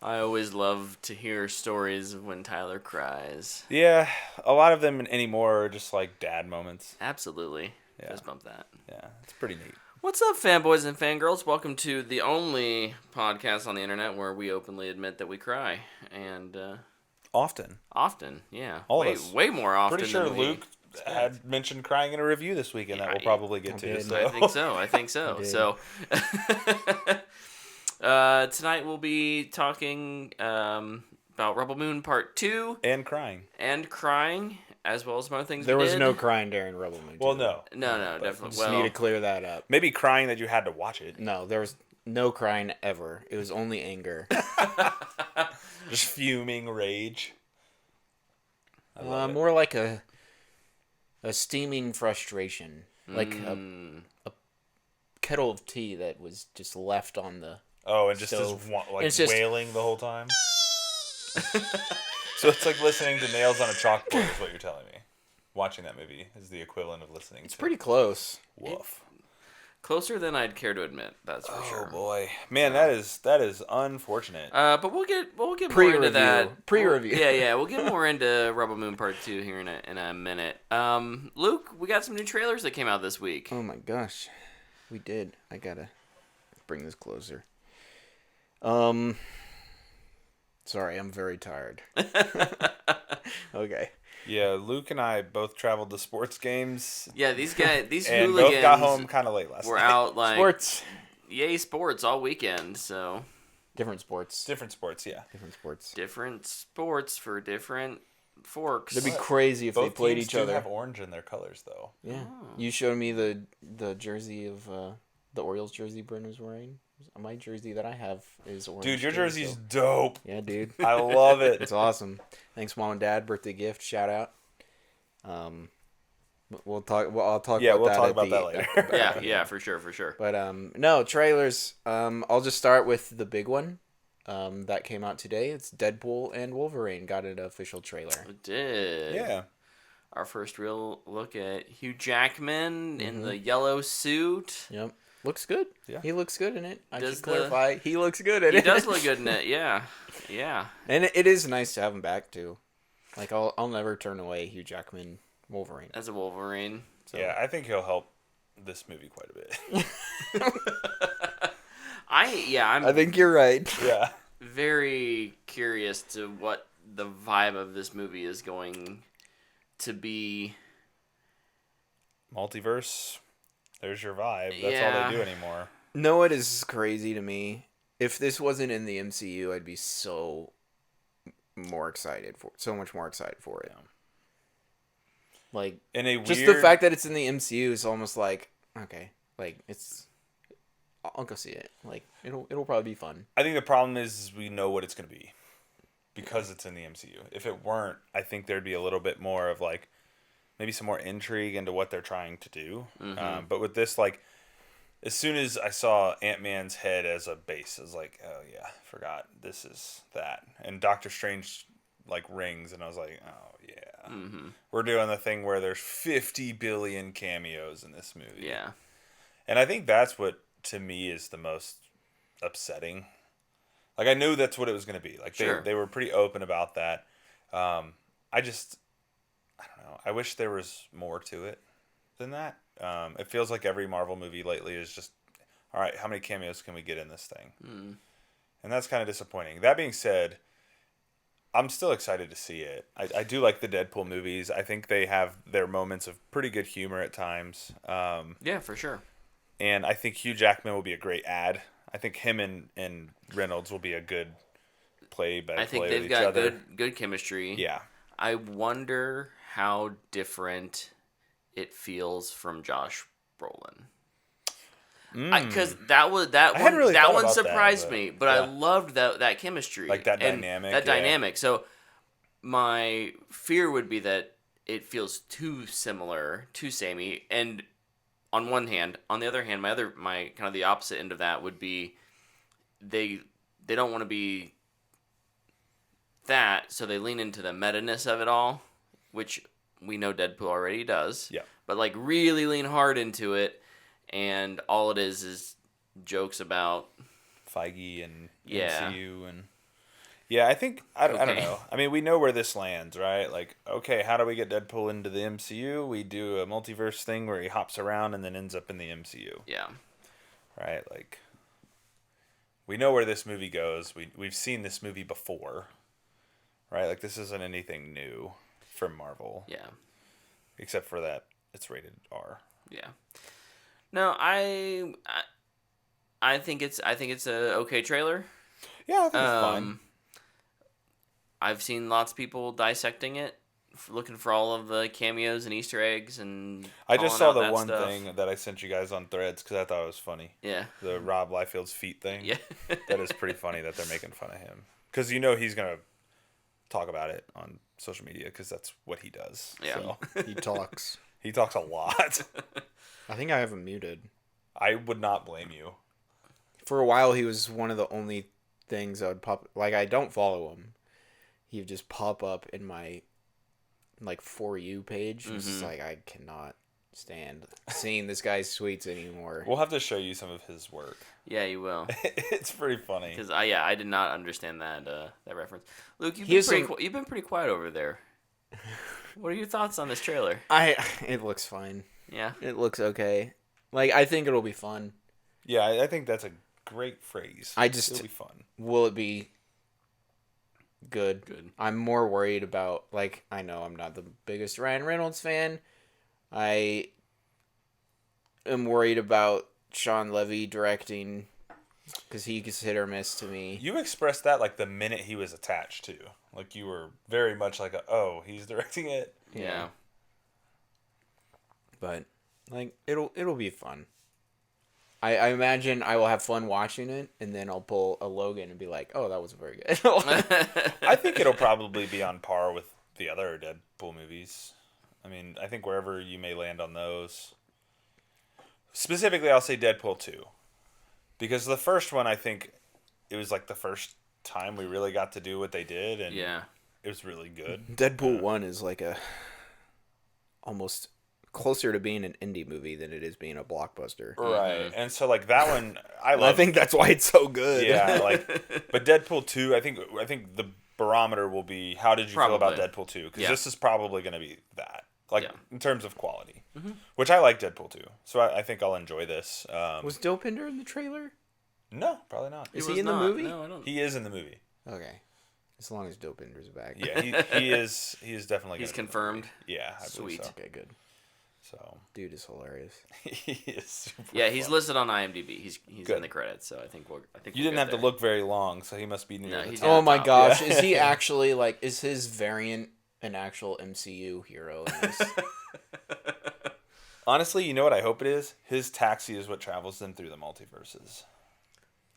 I always love to hear stories of when Tyler cries. Yeah, a lot of them anymore are just like dad moments. Absolutely. Yeah. Fist bump that. Yeah, it's pretty neat. What's up, fanboys and fangirls? Welcome to the only podcast on the internet where we openly admit that we cry. And Often. Yeah. All of us. Way more often Pretty sure than we Luke had mentioned crying in a review this weekend that we'll probably get to. So. I think so. So tonight we'll be talking about Rebel Moon Part 2. And crying. As well as some other things There we was did. no crying during Rebel Moon 2. Well, no. No, definitely. Just need to clear that up. Maybe crying that you had to watch it. No, there was no crying ever. It was only anger. Just fuming rage. More like a steaming frustration. Like a kettle of tea that was just left on the Oh, and just stove. is wailing the whole time? So it's like listening to nails on a chalkboard is what you're telling me. Watching that movie is the equivalent of listening It's pretty close. Woof. Closer than I'd care to admit, that's for sure. Oh boy. Man, that is unfortunate. But we'll get more Pre-review. into that. Pre-review. Yeah, we'll get more into Rebel Moon Part 2 here in a minute. Luke, we got some new trailers that came out this week. Oh my gosh. We did. I gotta bring this closer. Sorry, I'm very tired. Okay. Yeah, Luke and I both traveled to sports games. Yeah, these and hooligans both got home kind of late last were night. out like Sports. Yay sports all weekend, so Different sports. Different sports, yeah. Different sports. different sports for different forks. It'd be crazy if they Both played teams each do other. have orange in their colors, though. Yeah. You showed me the jersey of the Orioles jersey Bryn was wearing. My jersey that I have is orange. Dude, your too, jersey's so- dope. Yeah, dude. I love it. It's awesome. Thanks, Mom and Dad. Birthday gift. Shout out. We'll talk. Well, I'll talk. Yeah, about we'll that talk at about the- that later. yeah, for sure. But no trailers. I'll just start with the big one. That came out today. It's Deadpool and Wolverine got an official trailer. It did. Yeah. Our first real look at Hugh Jackman in the yellow suit. Yep. Looks good. Yeah. He looks good in it. I Does should clarify. He looks good in He it. does look good in it. Yeah. And it is nice to have him back too. Like I'll never turn away Hugh Jackman Wolverine. As a Wolverine. So. Yeah, I think he'll help this movie quite a bit. I think you're right. Yeah. very curious to what the vibe of this movie is going to be. Multiverse. There's your vibe. That's all Yeah. they do anymore. Know what is crazy to me? If this wasn't in the MCU, I'd be so much more excited for it. Like In a just weird... the fact that it's in the MCU is almost like okay, like I'll go see it. Like it'll probably be fun. I think the problem is we know what it's going to be because it's in the MCU. If it weren't, I think there'd be a little bit more of like maybe some more intrigue into what they're trying to do. Mm-hmm. But with this, like, as soon as I saw Ant-Man's head as a base, I was like, oh yeah, forgot this is that. And Doctor Strange like rings, and I was like, oh yeah, we're doing the thing where there's 50 billion cameos in this movie. Yeah. And I think that's what to me is the most upsetting. Like I knew that's what it was going to be. Like they were pretty open about that. I don't know. I wish there was more to it than that. It feels like every Marvel movie lately is just, all right, how many cameos can we get in this thing? And that's kind of disappointing. That being said, I'm still excited to see it. I do like the Deadpool movies. I think they have their moments of pretty good humor at times. Yeah, for sure. And I think Hugh Jackman will be a great ad. I think him and Reynolds will be a good play by I think play they've with got each other. good chemistry. Yeah. I wonder how different it feels from Josh Brolin. Because that one surprised me, but I loved that chemistry, like that dynamic. That dynamic. So my fear would be that it feels too similar, too samey. And on one hand, on the other hand, my kind of the opposite end of that would be they don't want to be that, so they lean into the meta-ness of it all, which we know Deadpool already does. Yeah. But like really lean hard into it, and all it is jokes about Feige and MCU and Yeah, I think I don't Okay. know. I mean, we know where this lands, right? Like, okay, how do we get Deadpool into the MCU? We do a multiverse thing where he hops around and then ends up in the MCU, Yeah. right? Like, we know where this movie goes. We've seen this movie before, right? Like, this isn't anything new from Marvel, Yeah. except for that it's rated R. Yeah. No, I think it's a okay trailer. Yeah, I think it's fine. I've seen lots of people dissecting it, looking for all of the cameos and Easter eggs, and I just calling saw out the that one stuff. thing that I sent you guys on Threads because I thought it was funny. Yeah. The Rob Liefeld's feet thing. Yeah. That is pretty funny that they're making fun of him. Because you know he's going to talk about it on social media because that's what he does. Yeah. So. He talks. He talks a lot. I think I have him muted. I would not blame you. For a while, he was one of the only things that would pop. Like, I don't follow him. He would just pop up in my, like, For You page. It's just like, I cannot stand seeing this guy's tweets anymore. We'll have to show you some of his work. Yeah, you will. It's pretty funny. Because I did not understand that reference. Luke, you've been pretty quiet over there. What are your thoughts on this trailer? It looks fine. Yeah. It looks okay. Like, I think it'll be fun. Yeah, I think that's a great phrase. It'll be fun. Will it be good? Good. I'm more worried about, like, I know I'm not the biggest Ryan Reynolds fan. I am worried about Sean Levy directing because he gets hit or miss to me. You expressed that like the minute he was attached to. Like you were very much like, oh, he's directing it. Yeah. But like it'll be fun. I imagine I will have fun watching it, and then I'll pull a Logan and be like, oh, that was very good. I think it'll probably be on par with the other Deadpool movies. I mean, I think wherever you may land on those. Specifically, I'll say Deadpool 2. Because the first one, I think it was like the first time we really got to do what they did, and Yeah. it was really good. Deadpool 1 is like almost closer to being an indie movie than it is being a blockbuster. Right. And so like that one I think that's why it's so good. Yeah, but Deadpool 2, I think the barometer will be how did you feel about Deadpool 2? Because this is probably going to be that. In terms of quality. Which I like Deadpool 2. So I think I'll enjoy this. Was Dopinder in the trailer? No, probably not. Is he in the movie? No, I don't. He is in the movie. Okay. As long as Dopinder's back. Yeah, he is definitely He's confirmed. Yeah, I believe Sweet. so. Okay, good. So Dude is hilarious. he is super Yeah, he's fun. listed on IMDb. He's Good. in the credits, so I think You didn't have to look very long, so he must be near the he's top. Oh my top. gosh, Yeah. is he actually is his variant an actual MCU hero in this? Honestly, you know what I hope it is? His taxi is what travels them through the multiverses.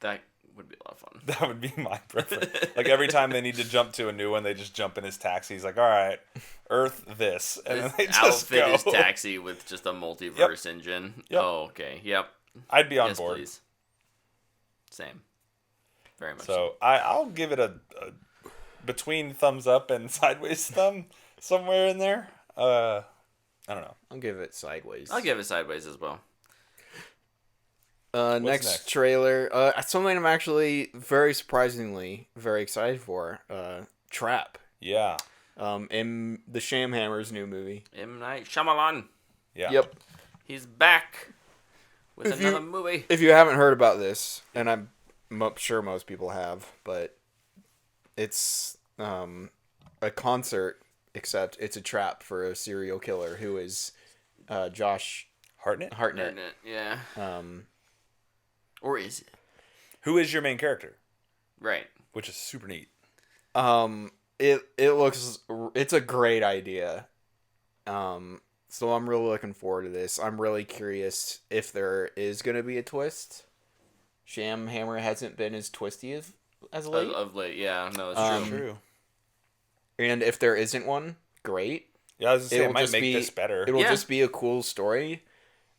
That would be a lot of fun. That would be my preference. Like every time they need to jump to a new one, they just jump in his taxi. He's like, "All right, Earth this," and then they just outfit go. his taxi with just a multiverse engine. Yep. Oh, okay. Yep. I'd be on Yes, board. please. Same. Very much. So I'll give it a between thumbs up and sideways thumb somewhere in there. I don't know. I'll give it sideways. I'll give it sideways as well. Next trailer. Something I'm actually very surprisingly very excited for. Trap. Yeah. In the Shamhammer's new movie. M. Night Shyamalan. Yeah. Yep. He's back with If another movie. If you haven't heard about this, and I'm sure most people have, but it's a concert, except it's a trap for a serial killer who is Josh Hartnett. Yeah. Um, Or is it? Who is your main character? Right. Which is super neat. it's a great idea. So I'm really looking forward to this. I'm really curious if there is going to be a twist. Shamhammer hasn't been as twisty as late. Of late, yeah. No, it's true. True. And if there isn't one, great. Yeah, I was gonna say, it It'll might just make be- this better. It'll Yeah. just be a cool story.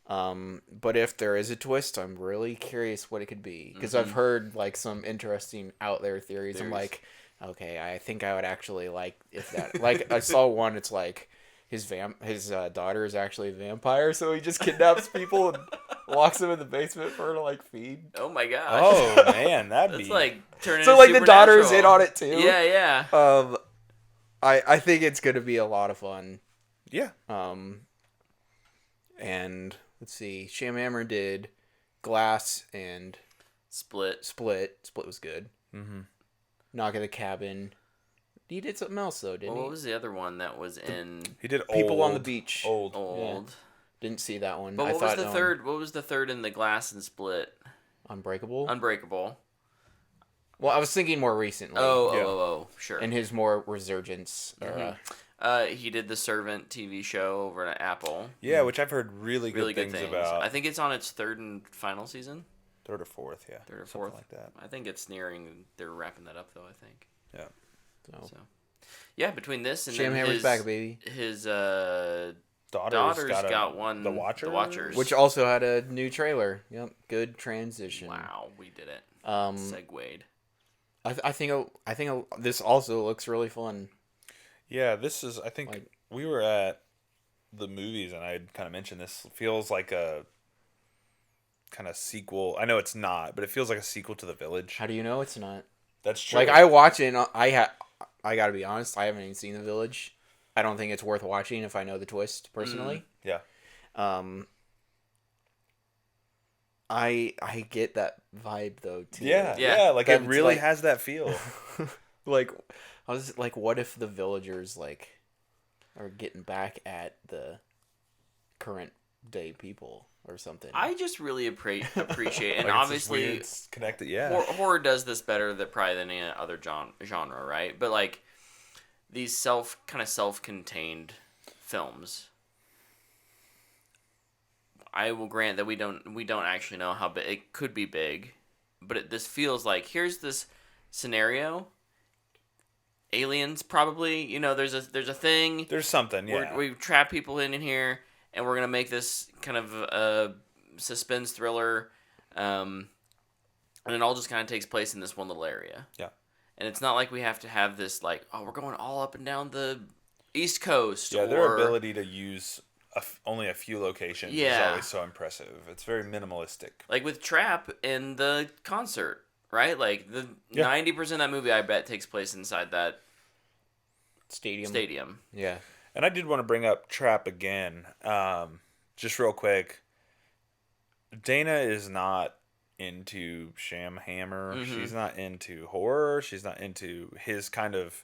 But if there is a twist, I'm really curious what it could be. Because I've heard like some interesting out there theories. I'm like, okay, I think I would actually like if that. Like I saw one. It's like his daughter is actually a vampire, so he just kidnaps people and locks them in the basement for her to like feed. Oh my gosh. Oh man, that'd That's be like turning. So like the daughter's in on it too. Yeah, yeah. I think it's gonna be a lot of fun. Yeah. And let's see, Shamhammer did Glass and Split. Split was good. Mm-hmm. Knock at the Cabin. He did something else though, didn't he? What was the other one that was in? He did People on the Beach. Old. Yeah. Didn't see that one. But what was the third? What was the third in the Glass and Split? Unbreakable. Well, I was thinking more recently. Oh, sure. In his more resurgence era. He did the Servant TV show over at Apple. Yeah, which I've heard really good things about. I think it's on its third and final season. Third or fourth, yeah. Third or fourth, like that. I think it's nearing. They're wrapping that up though. I think. Yeah. So, yeah, between this and Shamhammer's back, baby. His daughter's got one. The Watchers, which also had a new trailer. Yep, good transition. Wow, we did it. Segued. I think this also looks really fun. Yeah, this is. I think we were at the movies, and I had kind of mentioned this. Feels like a kind of sequel. I know it's not, but it feels like a sequel to The Village. How do you know it's not? That's true. Like I watch it, and I gotta be honest, I haven't even seen The Village. I don't think it's worth watching if I know the twist personally. Yeah. I get that vibe though too. Yeah. Like it really has that feel. Like I was like, what if the villagers like are getting back at the current day people or something? I just really appreciate, and like obviously it's connected. Yeah, horror does this better probably than any other genre, right? But like these self-contained films, I will grant that we don't actually know how big it could be big, but this feels like here's this scenario. Aliens, probably. There's a thing. There's something. Yeah. We trap people in here, and we're gonna make this kind of a suspense thriller, and it all just kind of takes place in this one little area. Yeah. And it's not like we have to have this like, oh, we're going all up and down the East Coast. Yeah, their ability to use only a few locations is always so impressive. It's very minimalistic. Like with Trap in the concert, right? Like the 90% of that movie, I bet, takes place inside that stadium. Yeah. And I did want to bring up Trap again, just real quick. Dana is not into Shamhammer. Mm-hmm. She's not into horror. She's not into his kind of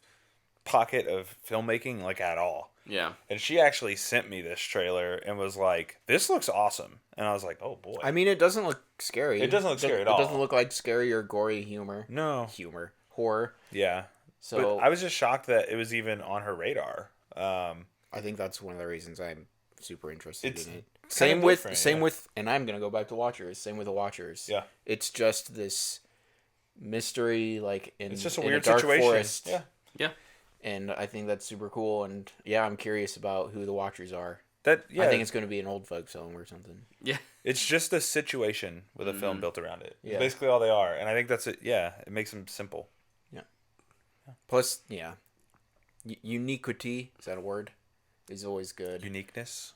pocket of filmmaking, like, at all. Yeah. And she actually sent me this trailer and was like, this looks awesome. And I was like, oh, boy. I mean, it doesn't look scary. It doesn't look scary at all. It doesn't look like scary or gory humor. No. Horror. Yeah. So but I was just shocked that it was even on her radar. I think that's one of the reasons I'm super interested in it. Same with, and I'm gonna go back to Watchers. Same with the Watchers. Yeah, it's just this mystery, like it's just a weird dark situation. Forest. Yeah. And I think that's super cool. And yeah, I'm curious about who the Watchers are. I think it's gonna be an old folks home or something. Yeah, it's just a situation with a film built around it. Yeah, basically all they are, and I think that's it. Yeah, it makes them simple. Yeah. Plus, yeah, uniquity, is that a word? Is always good. Uniqueness.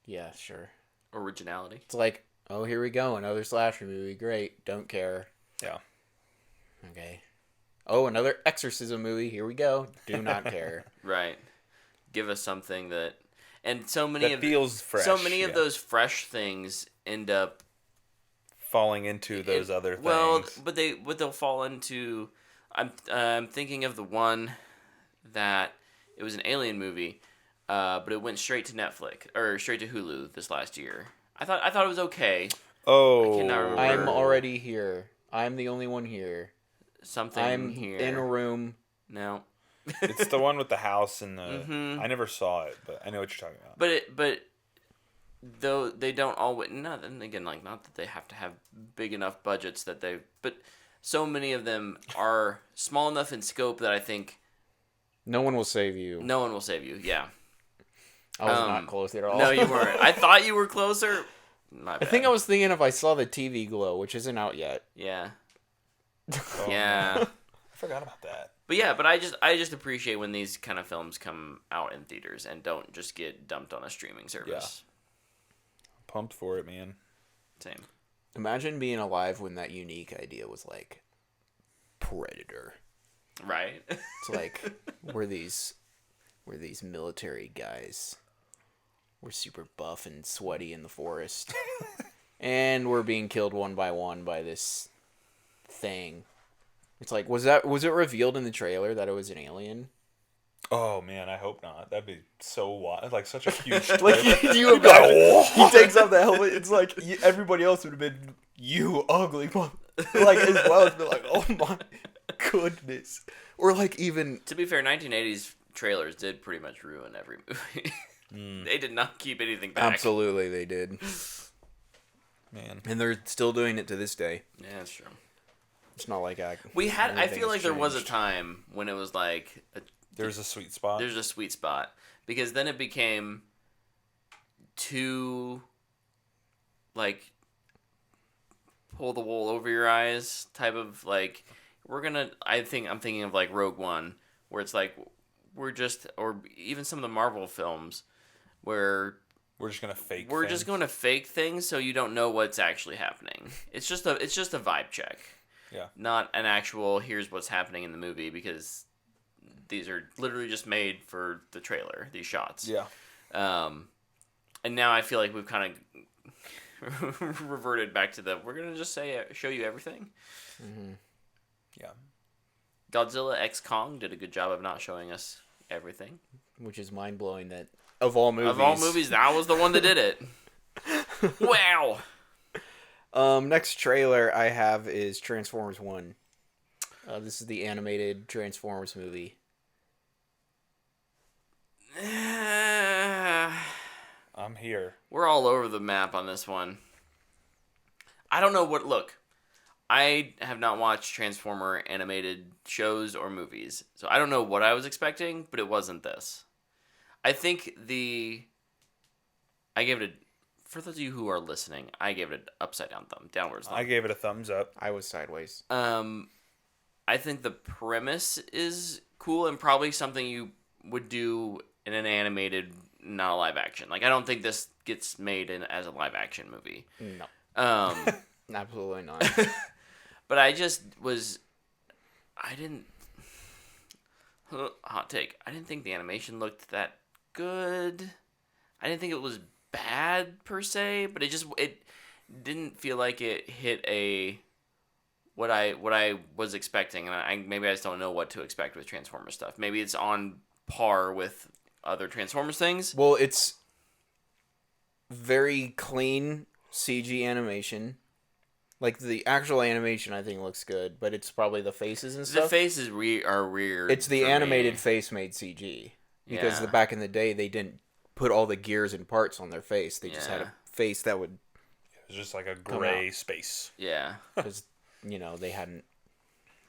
Yeah, sure. Originality. It's like, oh, here we go, another slasher movie. Great, don't care. Yeah. Okay. Oh, another exorcism movie. Here we go. Do not care. Right. Give us something that, and so many that feels fresh. So many of those fresh things end up falling into those other things. Well, but they'll fall into. I'm thinking of the one that it was an alien movie. But it went straight to Netflix or straight to Hulu this last year. I thought it was okay. Oh, I cannot remember. I'm already here. I'm the only one here. I'm here in a room. No, it's the one with the house and the. Mm-hmm. I never saw it, but I know what you're talking about. But though they don't always. Not and again, like not that they have to have big enough budgets that they. But so many of them are small enough in scope that I think. No one will save you. No one will save you. Yeah. I was not close at all. No, you weren't. I thought you were closer. My bad. I think I was thinking if I saw the TV Glow, which isn't out yet. Yeah. Oh, yeah. I forgot about that. But yeah, but I just appreciate when these kind of films come out in theaters and don't just get dumped on a streaming service. Pumped for it, man. Same. Imagine being alive when that unique idea was like Predator. Right. It's like we're these military guys. We're super buff and sweaty in the forest. And we're being killed one by one by this thing. It's like, was it revealed in the trailer that it was an alien? Oh man, I hope not. That'd be so wild. Like such a huge. Like you imagine, he takes off the helmet. It's like everybody else would have been you ugly, like as well as been like, oh my goodness, or like even. To be fair, 1980s trailers did pretty much ruin every movie. They did not keep anything back. Absolutely, they did. Man, and they're still doing it to this day. Yeah, that's true. It's not like I feel like there was a time when it was like there's a sweet spot. There's a sweet spot because then it became too like pull the wool over your eyes type of like I'm thinking of like Rogue One where it's like or even some of the Marvel films where we're just going to fake things so you don't know what's actually happening. It's just a vibe check. Yeah. Not an actual here's what's happening in the movie because these are literally just made for the trailer, these shots. Yeah. And now I feel like we've kind of reverted back to we're going to just show you everything. Mm-hmm. Yeah. Godzilla X Kong did a good job of not showing us everything. Which is mind-blowing that of all movies, that was the one that did it. Wow. Next trailer I have is Transformers 1. This is the animated Transformers movie. I'm here. We're all over the map on this one. I don't know look, I have not watched Transformer animated shows or movies, so I don't know what I was expecting, but it wasn't this. I think I gave it for those of you who are listening, I gave it an upside down thumb, downwards thumb. I gave it a thumbs up. I was sideways. I think the premise is cool and probably something you would do in an animated, not a live action. Like I don't think this gets made as a live action movie. No. Absolutely not. But I didn't. Hot take. I didn't think the animation looked that good. I didn't think it was bad per se, but it didn't feel like it hit what I was expecting, and maybe I just don't know what to expect with Transformers stuff. Maybe it's on par with other Transformers things. Well, it's very clean CG animation. Like the actual animation, I think looks good, but it's probably the faces and stuff. The faces are weird. It's the animated face made CG because back in the day they didn't put all the gears and parts on their face. They just had a face that would. It was just like a gray space. Yeah, because they hadn't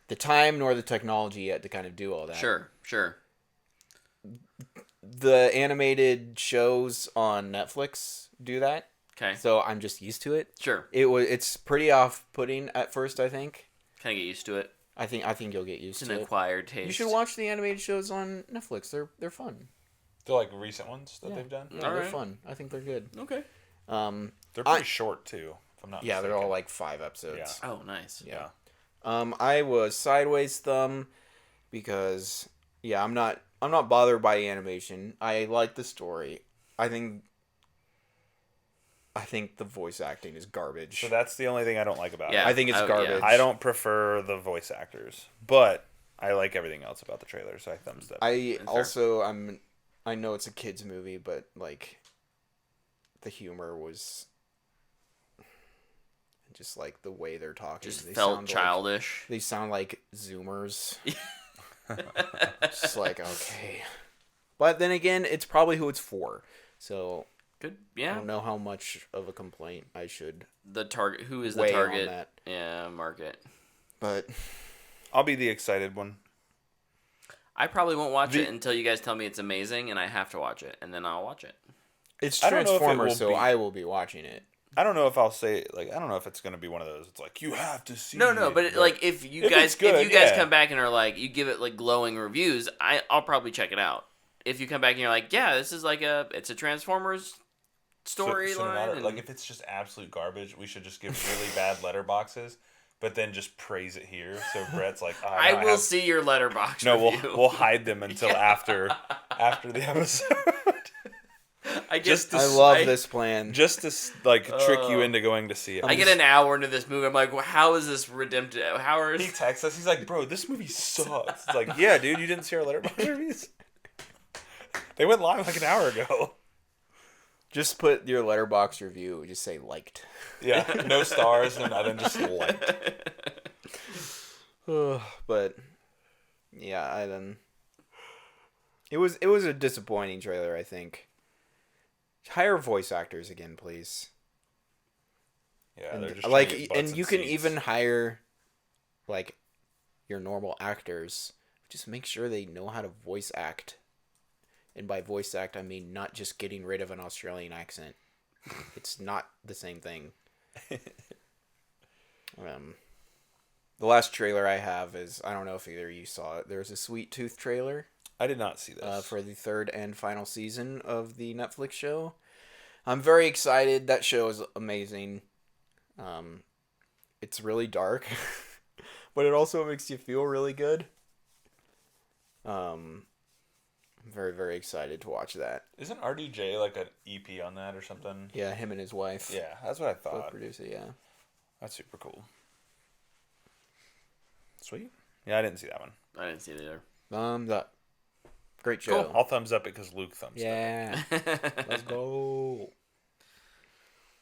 the time nor the technology yet to kind of do all that. Sure. The animated shows on Netflix do that. Okay. So I'm just used to it. Sure. It's pretty off-putting at first, I think. Kind of get used to it. I think you'll get used to it. It's an acquired taste. You should watch the animated shows on Netflix. They're fun. They're like recent ones that they've done. Yeah, they're fun. I think they're good. Okay. They're pretty short too, if I'm not mistaken. They're all like 5 episodes. Yeah. Oh, nice. Yeah. I was sideways thumb because I'm not bothered by animation. I like the story. I think the voice acting is garbage. So that's the only thing I don't like about it. I think it's garbage. I don't prefer the voice actors, but I like everything else about the trailer, so I thumbs up. I know it's a kids movie, but like the humor was just like the way they're talking. Just felt childish. They sound like Zoomers. Just like, okay. But then again, it's probably who it's for. So good. Yeah. I don't know how much of a complaint I should. The target. Who is the weigh target? on that. Yeah, market. But I'll be the excited one. I probably won't watch it until you guys tell me it's amazing, and I have to watch it, and then I'll watch it. It's Transformers, so I will be watching it. I don't know if I'll say like I don't know if it's gonna be one of those. It's like you have to see. No, but like if you guys come back and are like you give it like glowing reviews, I'll probably check it out. If you come back and you're like, yeah, this is like it's a Transformers storyline. Like if it's just absolute garbage, we should just give really bad letterboxes, but then just praise it here. So Brett's like, oh, I will see your letterbox. No, review. we'll hide them until after the episode. I love this plan. Just to trick you into going to see it. I get an hour into this movie. I'm like, well, how is this redemptive? He texts us. He's like, bro, this movie sucks. It's like, yeah, dude, you didn't see our letterbox reviews? They went live like an hour ago. Just put your letterbox review. Just say liked. Yeah, no stars, no nothing, just liked. But yeah, it was a disappointing trailer. I think. Hire voice actors again, please. Yeah, and, they're just like, and you can seats. even hire like your normal actors. Just make sure they know how to voice act. And by voice act, I mean not just getting rid of an Australian accent. It's not the same thing. The last trailer I have is, I don't know if either of you saw it. There's a Sweet Tooth trailer. I did not see this. For the third and final season of the Netflix show. I'm very excited. That show is amazing. It's really dark, but it also makes you feel really good. I'm very, very excited to watch that. Isn't RDJ like an EP on that or something? Yeah, him and his wife. Yeah, that's what I thought. Both produce it, yeah. That's super cool. Sweet. Yeah, I didn't see that one. I didn't see it either. Thumbs up. Great show. Cool. I'll thumbs up it because Luke thumbs up. Yeah. Let's go.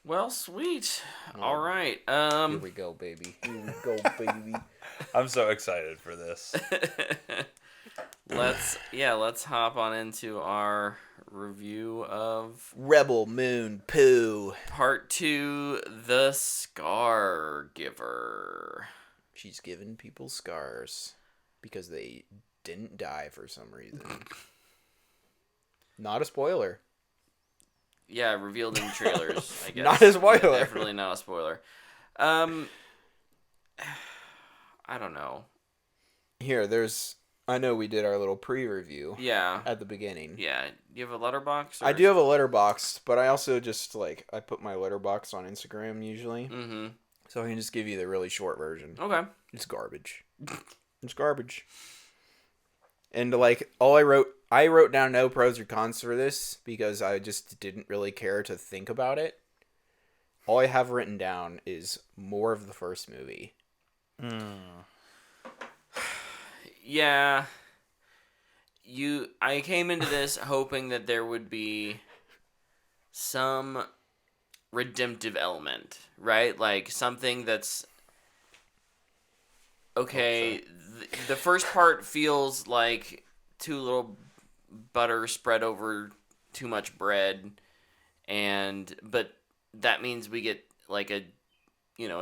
Well, sweet. All right. Here we go, baby. Here we go, baby. I'm so excited for this. Let's hop on into our review of Rebel Moon Pooh. Part 2, The Scargiver. She's giving people scars because they didn't die for some reason. Not a spoiler. Yeah, revealed in trailers, I guess. Not a spoiler. Definitely not a spoiler. I don't know. Here, I know we did our little pre-review. Yeah. At the beginning. Yeah. Do you have a letterbox? I do have a letterbox, but I also just I put my letterbox on Instagram usually. Mm-hmm. So I can just give you the really short version. Okay. It's garbage. It's garbage. And all I wrote down no pros or cons for this because I just didn't really care to think about it. All I have written down is more of the first movie. Yeah. I came into this hoping that there would be some redemptive element, right? Like something that's okay. The first part feels like too little butter spread over too much bread, but that means we get like a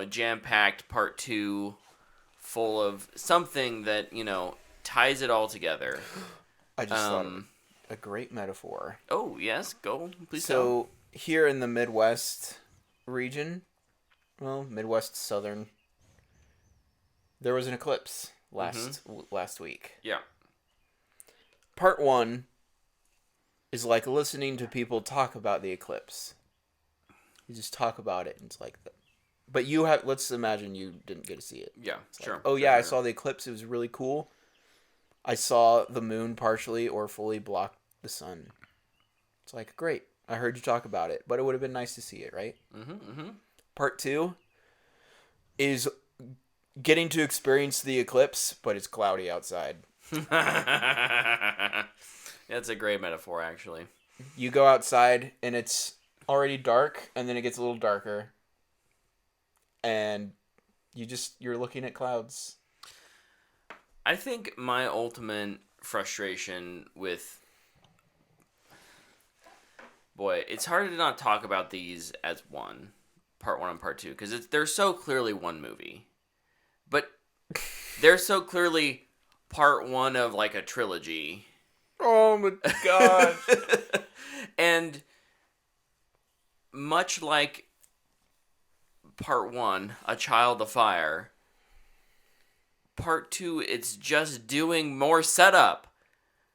jam-packed part 2 full of something that ties it all together. I just thought of a great metaphor. Oh yes, go please. So here in the Midwest region, well, Midwest Southern, there was an eclipse last week. Yeah. Part 1 is like listening to people talk about the eclipse. You just talk about it, and it's like but let's imagine you didn't get to see it. Yeah, sure. I saw the eclipse. It was really cool. I saw the moon partially or fully block the sun. It's like, great. I heard you talk about it, but it would have been nice to see it, right? Part 2 is getting to experience the eclipse, but it's cloudy outside. That's a great metaphor, actually. You go outside, and it's already dark, and then it gets a little darker. And you're looking at clouds. I think my ultimate frustration with... Boy, it's hard to not talk about these as one. Part 1 and Part 2. Because they're so clearly one movie. But they're so clearly Part 1 of like a trilogy. Oh my gosh. And much like part 1, A Child of Fire. Part 2, it's just doing more setup.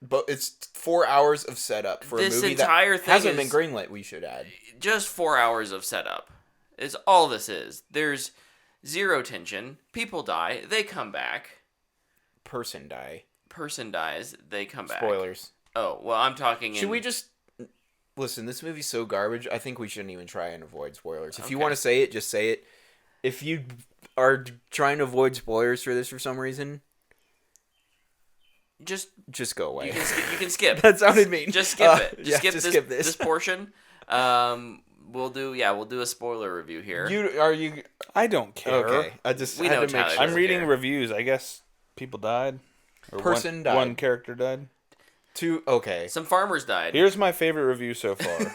But it's 4 hours of setup for This a movie entire that thing hasn't been is greenlit, we should add. just 4 hours of setup. Is all this is. There's zero tension. People die. They come back. Person die. Person dies. They come back. Spoilers. Oh, well, I'm talking Should we just... Listen, this movie's so garbage, I think we shouldn't even try and avoid spoilers. If you want to say it, just say it. If you are trying to avoid spoilers for this for some reason... Just go away. You can skip. That sounded mean. Just skip it. Just skip this portion. We'll do a spoiler review here. I don't care. Okay. We know Tyler I'm reading care. reviews. I guess people died. Or Person died. One character died. Okay. Some farmers died. Here's my favorite review so far.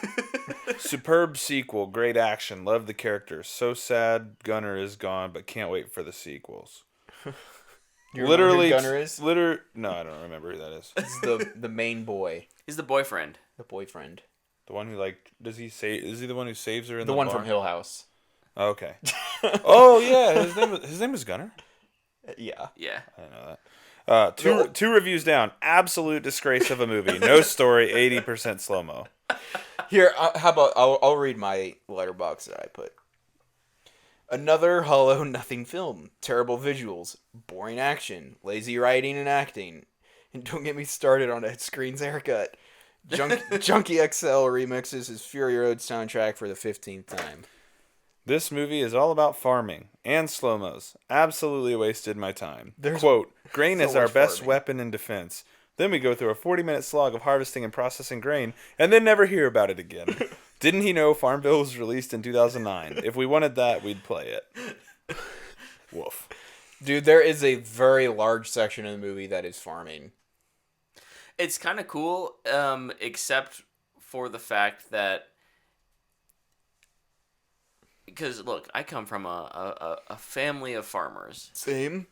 Superb sequel, great action, love the characters. So sad Gunner is gone, but can't wait for the sequels. You literally who Gunner is? No, I don't remember who that is. It's the main boy. He's the boyfriend. The boyfriend. The one who is he the one who saves her in the the one bar? from Hill House. Okay. Oh yeah, his name is Gunner? Yeah. Yeah. I didn't know that. Two reviews down. Absolute disgrace of a movie. No story. 80% slow mo. Here, how about I'll read my letterbox that I put. Another hollow nothing film. Terrible visuals. Boring action. Lazy writing and acting. And don't get me started on Ed Screen's haircut. Junkie XL remixes his Fury Road soundtrack for the 15th time. This movie is all about farming and slow-mos. Absolutely wasted my time. There's Quote, grain so is our much best farming. weapon in defense. Then we go through a 40-minute slog of harvesting and processing grain, and then never hear about it again. Didn't he know Farmville was released in 2009? If we wanted that, we'd play it. Woof. Dude, there is a very large section of the movie that is farming. It's kind of cool, except for the fact that, because look, I come from a family of farmers. Same.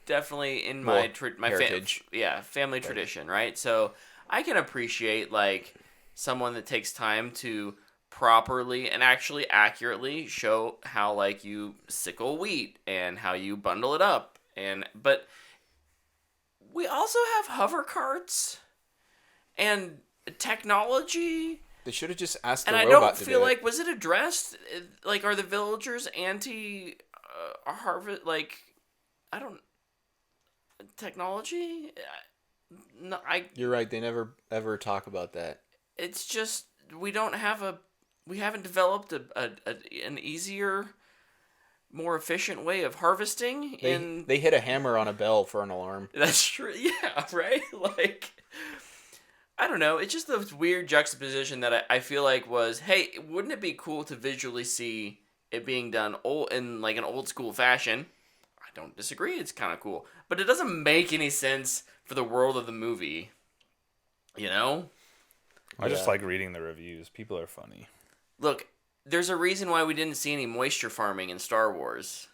Definitely in my heritage. Family tradition, right? So I can appreciate like someone that takes time to properly and actually accurately show how like you sickle wheat and how you bundle it up, but we also have hover carts and technology. They should have just asked the and I robot don't to feel do like it. was it addressed? Like, are the villagers anti harvest? Like, I don't technology. No, You're right. They never ever talk about that. It's just we haven't developed an easier, more efficient way of harvesting. They hit a hammer on a bell for an alarm. That's true. Yeah, right. Like, I don't know. It's just this weird juxtaposition that I feel like was, hey, wouldn't it be cool to visually see it being done in like an old school fashion? I don't disagree. It's kind of cool, but it doesn't make any sense for the world of the movie. You know? I just like reading the reviews. People are funny. Look, there's a reason why we didn't see any moisture farming in Star Wars.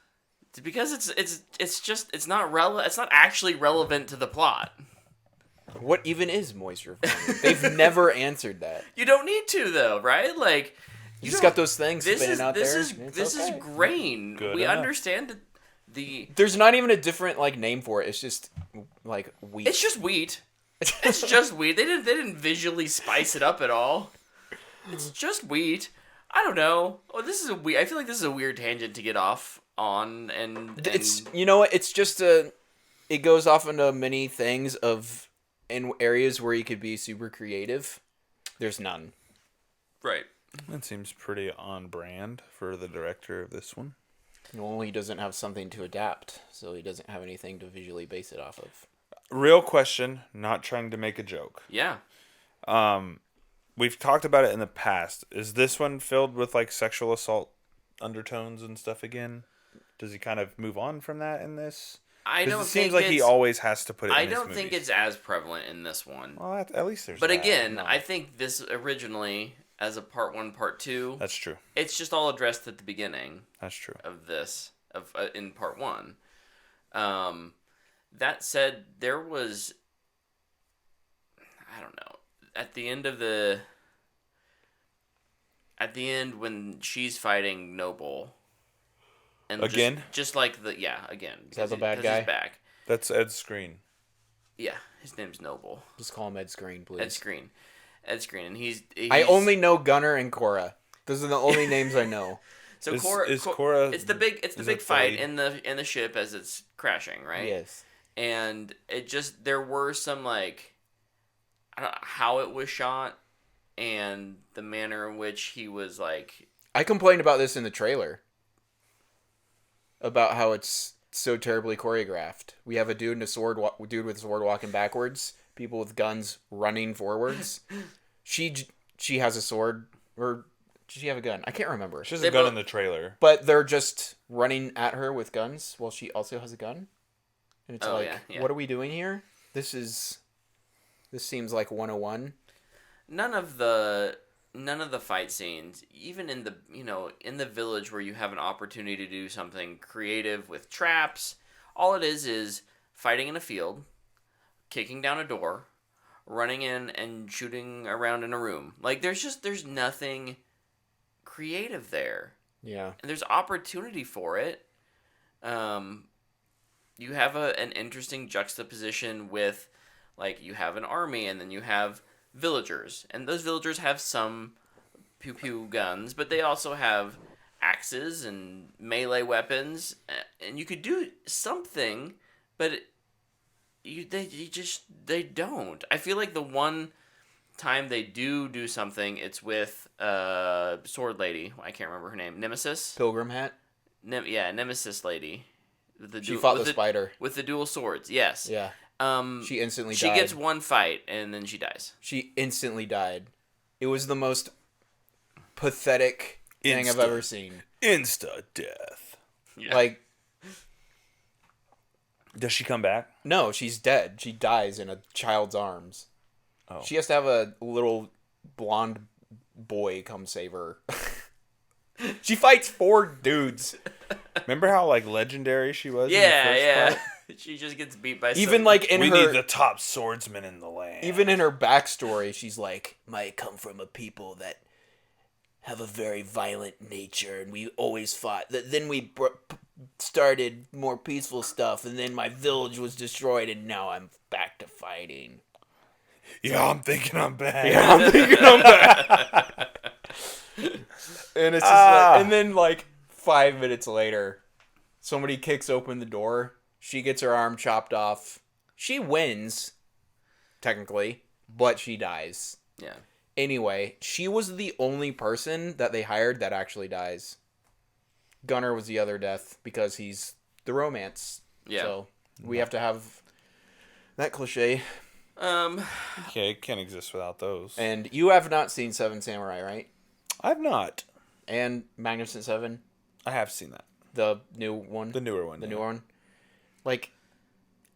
It's because it's not relevant. It's not actually relevant to the plot. What even is moisture farming? They've never answered that. You don't need to though, right? Like you just got those things spinning out there. This is grain. Good we enough. understand the. There's not even a different like name for it. It's just like wheat. It's just wheat. It's just wheat. They didn't visually spice it up at all. It's just wheat. I don't know. Oh, this is I feel like this is a weird tangent to get off on, and it's you know what? It's just it goes off into many things in areas where you could be super creative. There's none. right. That seems pretty on brand for the director of this one. Well, he doesn't have something to adapt, so he doesn't have anything to visually base it off of. Real question, not trying to make a joke. Yeah. We've talked about it in the past. Is this one filled with like sexual assault undertones and stuff again? Does he kind of move on from that in this? I don't. It seems like he always has to put it. I in his don't think movies. it's as prevalent in this one. Well, at least there's. But that. again, No. I think this originally, as a part 1, part 2, That's true. it's just all addressed at the beginning That's true. of this in part 1. That said, there was, I don't know, at the end when she's fighting Noble, And again, just like again. Is that the bad guy? He's back. that's Ed Screen. Yeah, his name's Noble. Just call him Ed Screen, please. Ed Screen, and he's I only know Gunner and Cora. Those are the only names I know. So Cora? It's the big fight in the ship as it's crashing, right? Yes. And there were some like, I don't know how it was shot, and the manner in which he was like. I complained about this in the trailer. About how it's so terribly choreographed. We have a dude with a sword walking backwards. People with guns running forwards. She has a sword, or does she have a gun? I can't remember. She has a gun in the trailer. But they're just running at her with guns while she also has a gun. And it's yeah. What are we doing here? This seems like 101. None of the fight scenes, even in the village where you have an opportunity to do something creative with traps, all it is fighting in a field, kicking down a door, running in and shooting around in a room. Like there's nothing creative there. Yeah. And there's opportunity for it. You have an interesting juxtaposition with, like, you have an army and then you have villagers, and those villagers have some pew pew guns, but they also have axes and melee weapons, and you could do something, but they don't. I feel like the one time they do something, it's with sword lady. I can't remember her name. Nemesis. Pilgrim hat. Nemesis lady. She fought the spider with the dual swords. Yes. Yeah. She instantly died. She gets one fight and then she dies. She instantly died. It was the most pathetic thing I've ever seen. Insta death. Yeah. Like, does she come back? No, she's dead. She dies in a child's arms. Oh. She has to have a little blonde boy come save her. She fights 4 dudes. Remember how like legendary she was? Yeah, in the first part? She just gets beat by. Even like in we her, need the top swordsman in the land. Even in her backstory, she's like, "Might come from a people that have a very violent nature, and we always fought. Then we started more peaceful stuff, and then my village was destroyed, and now I'm back to fighting." Yeah, I'm thinking I'm back. Yeah, I'm thinking I'm back. And it's just like, and then like 5 minutes later, somebody kicks open the door. She gets her arm chopped off. She wins, technically, but she dies. Yeah. Anyway, she was the only person that they hired that actually dies. Gunner was the other death because he's the romance. Yeah. So we have to have that cliche. Okay, it can't exist without those. And you have not seen Seven Samurai, right? I've not. And Magnificent Seven? I have seen that. The new one? The newer one. The newer one? Like,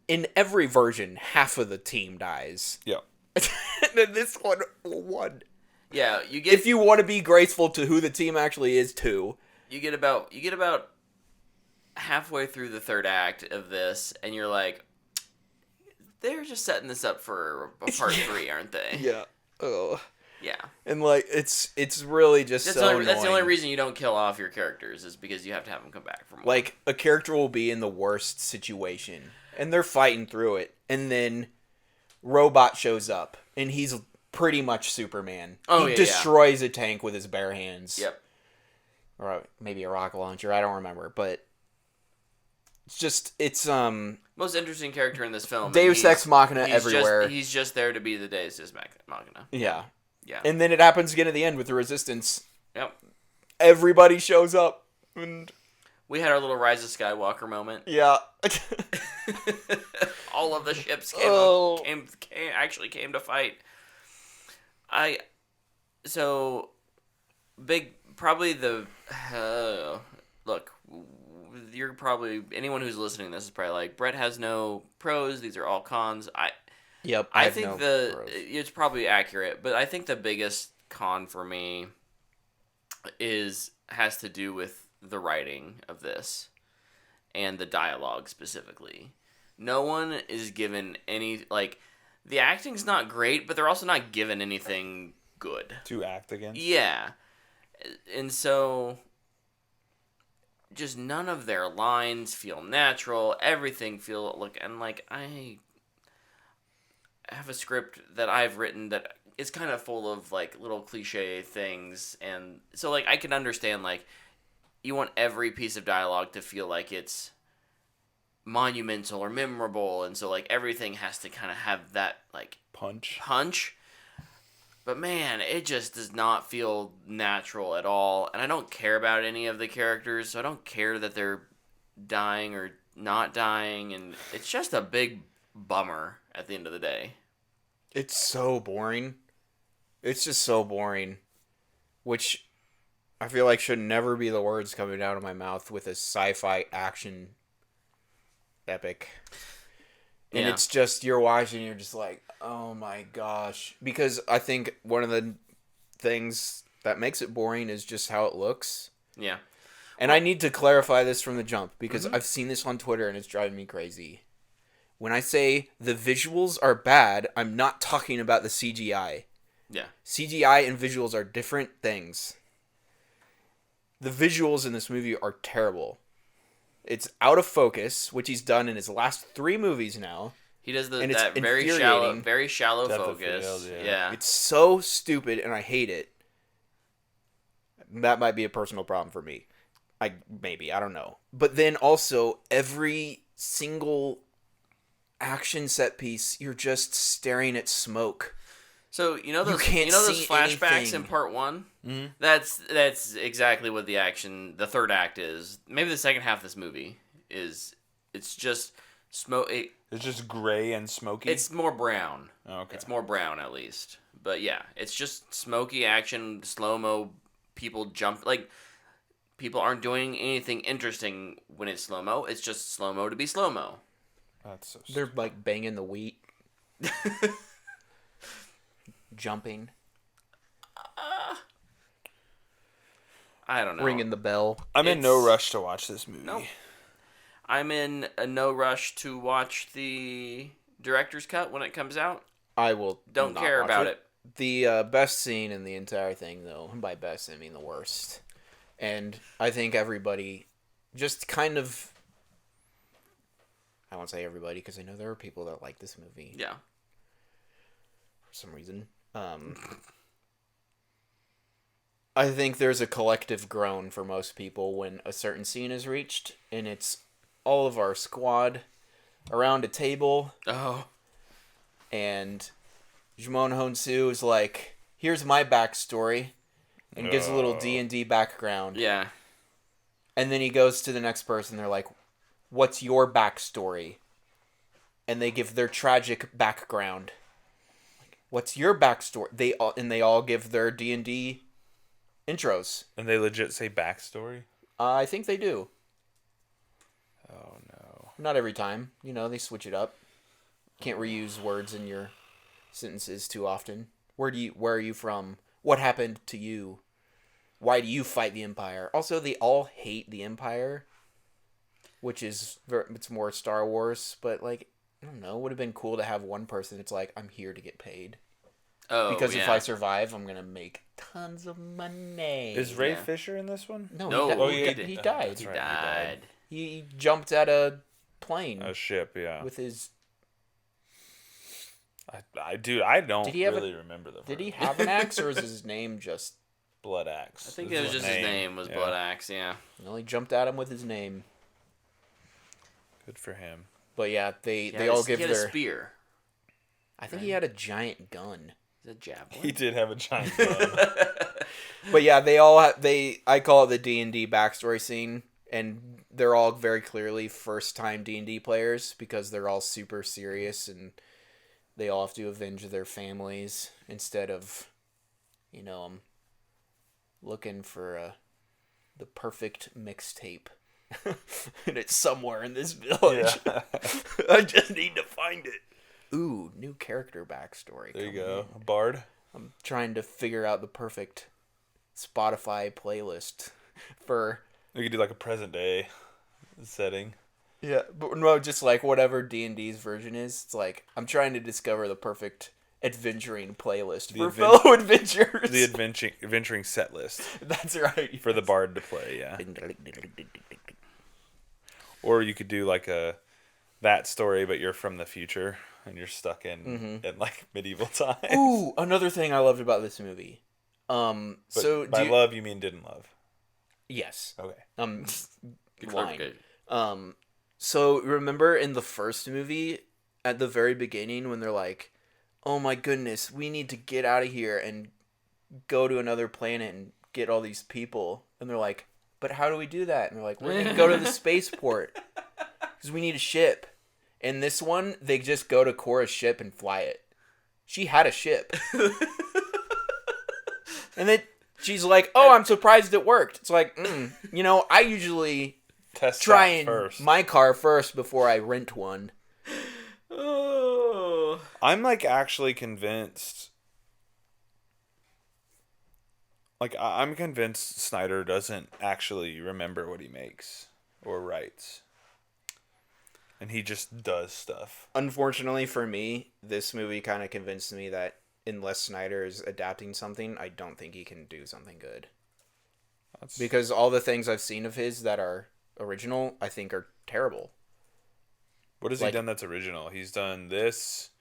in every version, half of the team dies. Yeah. And then this one won. Yeah, you get. If you want to be graceful to who the team actually is, too. You get about halfway through the third act of this, and you're like, they're just setting this up for a part 3, aren't they? Yeah. Oh. Yeah. And like it's really just that's so that's the only annoying. reason you don't kill off your characters is because you have to have them come back for more. Like a character will be in the worst situation and they're fighting through it, and then Robot shows up and he's pretty much Superman. He destroys a tank with his bare hands. Yep. Or maybe a rocket launcher, I don't remember, but it's most interesting character in this film. Deus Ex Machina everywhere. He's just there to be the Deus Ex Machina. Yeah. Yeah. And then it happens again at the end with the Resistance. Yep. Everybody shows up. And we had our little Rise of Skywalker moment. Yeah. All of the ships actually came to fight. Look, you're probably, anyone who's listening to this is probably like, Brett has no pros, these are all cons. Yep. I think it's probably accurate, but I think the biggest con for me has to do with the writing of this and the dialogue specifically. No one is given any, like, the acting's not great, but they're also not given anything good to act against. Yeah. And so just none of their lines feel natural. Everything I have a script that I've written that is kind of full of like little cliche things, and so like I can understand like you want every piece of dialogue to feel like it's monumental or memorable, and so like everything has to kind of have that like punch. But man, it just does not feel natural at all, and I don't care about any of the characters, so I don't care that they're dying or not dying, and it's just a big bummer at the end of the day. It's so boring. It's just so boring, which I feel like should never be the words coming out of my mouth with a sci-fi action epic. And it's just, you're watching, you're just like, oh my gosh. Because I think one of the things that makes it boring is just how it looks. Yeah. And I need to clarify this from the jump, because I've seen this on Twitter and it's driving me crazy. When I say the visuals are bad, I'm not talking about the CGI. Yeah. CGI and visuals are different things. The visuals in this movie are terrible. It's out of focus, which he's done in his last 3 movies now. He does and that it's very shallow focus. Field, yeah. It's so stupid, and I hate it. That might be a personal problem for me. I don't know. But then also, every single action set piece, you're just staring at smoke. So those flashbacks anything. in part 1. Mm-hmm. That's exactly what the third act is. Maybe the second half of this movie is. It's just smoke. It's just gray and smoky. It's more brown. Oh, okay. It's more brown at least. But yeah, it's just smoky action, slow mo. People jump like people aren't doing anything interesting when it's slow mo. It's just slow mo to be slow mo. That's so They're like banging the wheat. Jumping. I don't know. Ringing the bell. I'm in no rush to watch this movie. No. I'm in a no rush to watch the director's cut when it comes out. I will Don't not care watch about it. The best scene in the entire thing, though, and by best I mean the worst. And I think everybody just kind of... I won't say everybody, because I know there are people that like this movie. Yeah. For some reason. I think there's a collective groan for most people when a certain scene is reached, and it's all of our squad around a table. Oh. And Jimon Honsu is like, here's my backstory, and gives a little D&D background. Yeah. And then he goes to the next person, they're like, what's your backstory? And they give their tragic background. What's your backstory? They all give their D&D intros. And they legit say backstory? I think they do. Oh, no. Not every time. They switch it up. Can't reuse words in your sentences too often. Where are you from? What happened to you? Why do you fight the Empire? Also, they all hate the Empire, which is it's more Star Wars, but like, I don't know, it would have been cool to have one person that's like, I'm here to get paid. Oh, because yeah. if I survive, I'm going to make tons of money. Is Ray Fisher in this one? No, he he did. died. He died. He jumped at a plane. A ship, yeah. With his... I don't really remember the Did he have an axe, or is his name just... Blood Axe? I think it was just his name was Blood Axe, yeah. Well, he jumped at him with his name. Good for him. But yeah, they all give he had their... a spear. I think he had a giant gun. Is it javelin? He did have a giant gun. But yeah, they all I call it the D&D backstory scene, and they're all very clearly first-time D&D players because they're all super serious and they all have to avenge their families instead of, looking for the perfect mixtape. And it's somewhere in this village. Yeah. I just need to find it. Ooh, new character backstory. There you go. A bard. I'm trying to figure out the perfect Spotify playlist for... We could do like a present day setting. Yeah, but no, just like whatever D&D's version is. It's like, I'm trying to discover the perfect adventuring playlist for fellow adventurers. The adventuring set list. That's right. For the bard to play, yeah. Or you could do like that story, but you're from the future and you're stuck in like medieval times. Ooh, another thing I loved about this movie. But by love you mean didn't love? Yes. Okay. Line. So remember in the first movie, at the very beginning, when they're like, "Oh my goodness, we need to get out of here and go to another planet and get all these people," and they're like, "But how do we do that?" And they're like, "We're gonna go to the spaceport because we need a ship." In this one, they just go to Cora's ship and fly it. She had a ship. And then she's like, "Oh, I'm surprised it worked." It's like, I usually try my car first before I rent one. Oh. I'm like actually convinced. Like I'm convinced Snyder doesn't actually remember what he makes or writes. And he just does stuff. Unfortunately for me, this movie kind of convinced me that unless Snyder is adapting something, I don't think he can do something good. Because all the things I've seen of his that are original, I think are terrible. What has he done that's original? He's done this.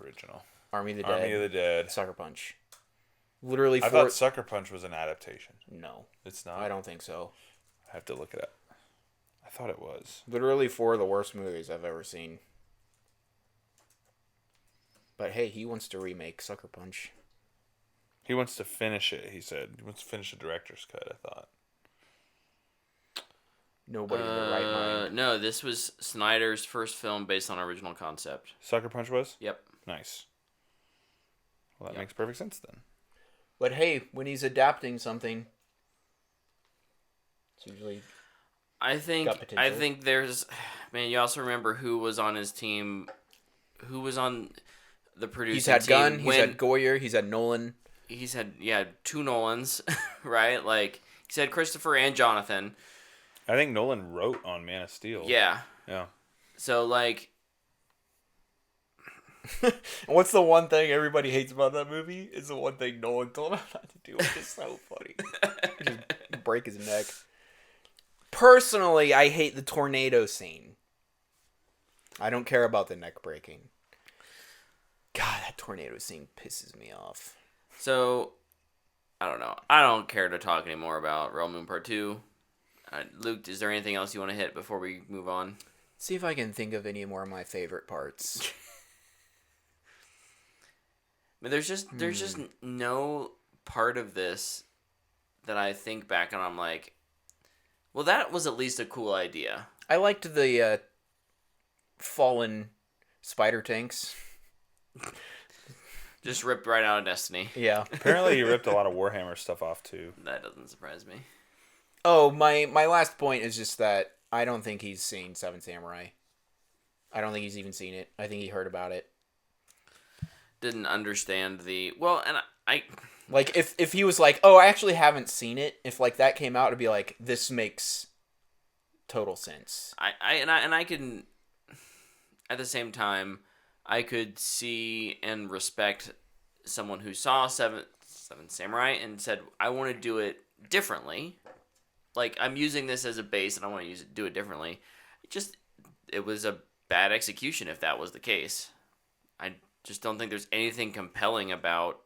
Original. Army of the Dead. Sucker Punch. Literally I thought Sucker Punch was an adaptation. No. It's not? I don't think so. I have to look it up. I thought it was. Literally 4 of the worst movies I've ever seen. But hey, he wants to remake Sucker Punch. He wants to finish it, he said. He wants to finish the director's cut, I thought. Nobody in their right mind. No, this was Snyder's first film based on original concept. Sucker Punch was? Yep. Nice. Well, that makes perfect sense then. But hey, when he's adapting something, it's usually I think there's, man, you also remember who was on his team, who was on the producing team. He's had Gunn, he's had Goyer, he's had Nolan. He's had, 2 Nolans, right? Like, he's had Christopher and Jonathan. I think Nolan wrote on Man of Steel. Yeah. Yeah. So, like... What's the one thing everybody hates about that movie? Is the one thing Nolan told him not to do. It's so funny. Just break his neck. Personally, I hate the tornado scene. I don't care about the neck breaking. God, that tornado scene pisses me off. So, I don't know. I don't care to talk anymore about Real Moon Part 2. Luke, is there anything else you want to hit before we move on? See if I can think of any more of my favorite parts. But there's just no part of this that I think back and I'm like, well, that was at least a cool idea. I liked the fallen spider tanks. Just ripped right out of Destiny. Yeah. Apparently he ripped a lot of Warhammer stuff off too. That doesn't surprise me. Oh, my last point is just that I don't think he's seen Seven Samurai. I don't think he's even seen it. I think he heard about it. Didn't understand the... Well, and I... Like, if he was like, oh, I actually haven't seen it, if, like, that came out, it'd be like, this makes total sense. I can... At the same time, I could see and respect someone who saw Seven Samurai and said, I want to do it differently. Like, I'm using this as a base and I want to do it differently. It was a bad execution if that was the case. I just don't think there's anything compelling about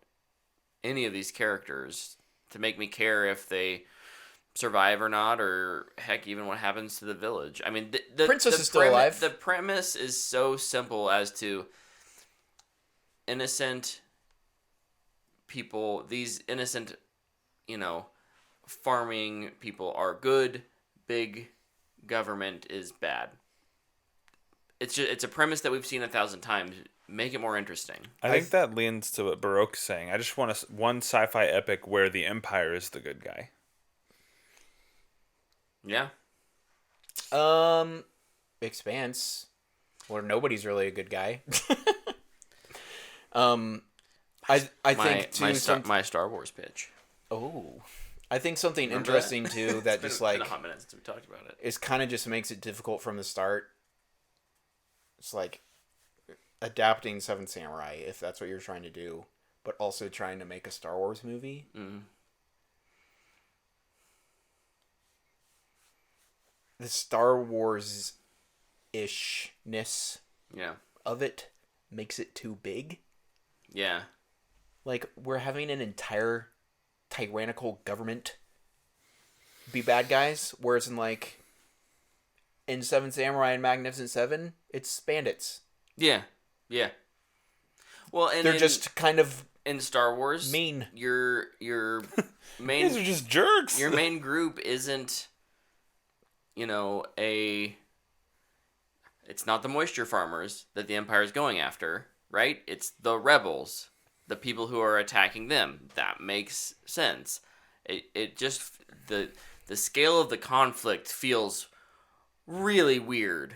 any of these characters to make me care if they survive or not, or heck, even what happens to the village. I mean, the Princess is still alive. The premise is so simple as to innocent people, these innocent, farming people are good, big government is bad. It's a premise that we've seen 1,000 times. Make it more interesting. I think that leans to what Baroque's saying. I just want one sci-fi epic where the Empire is the good guy. Yeah. Expanse, where nobody's really a good guy. I think my Star Wars pitch. Oh, I think something interesting too that just like been a hot minute since we talked about it. Is kind of just makes it difficult from the start. It's like adapting Seven Samurai, if that's what you're trying to do, but also trying to make a Star Wars movie. Mm-hmm. the Star Wars ishness of it makes it too big. Yeah. Like, we're having an entire tyrannical government be bad guys, whereas in Seven Samurai and Magnificent Seven, it's bandits. Yeah. Yeah. Well, and they're just kind of in Star Wars mean. Your main These are just jerks. Your main group isn't, it's not the moisture farmers that the Empire is going after, right? It's the rebels, the people who are attacking them. That makes sense. It just the scale of the conflict feels really weird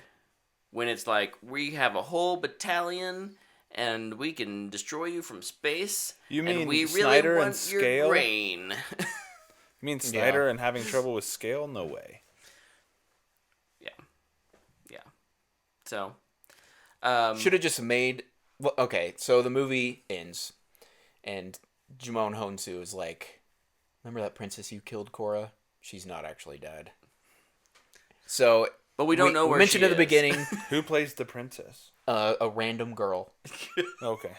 when it's like we have a whole battalion and we can destroy you from space. You mean and we Snyder really want and scale? your brain. You mean Snyder and having trouble with scale? No way. Yeah. So, should have just made. Well, okay, so the movie ends, and Jumon Honsu is like, "Remember that princess you killed, Korra? She's not actually dead." So, but we don't know where mentioned she at the is. beginning. Who plays the princess? A random girl. Okay.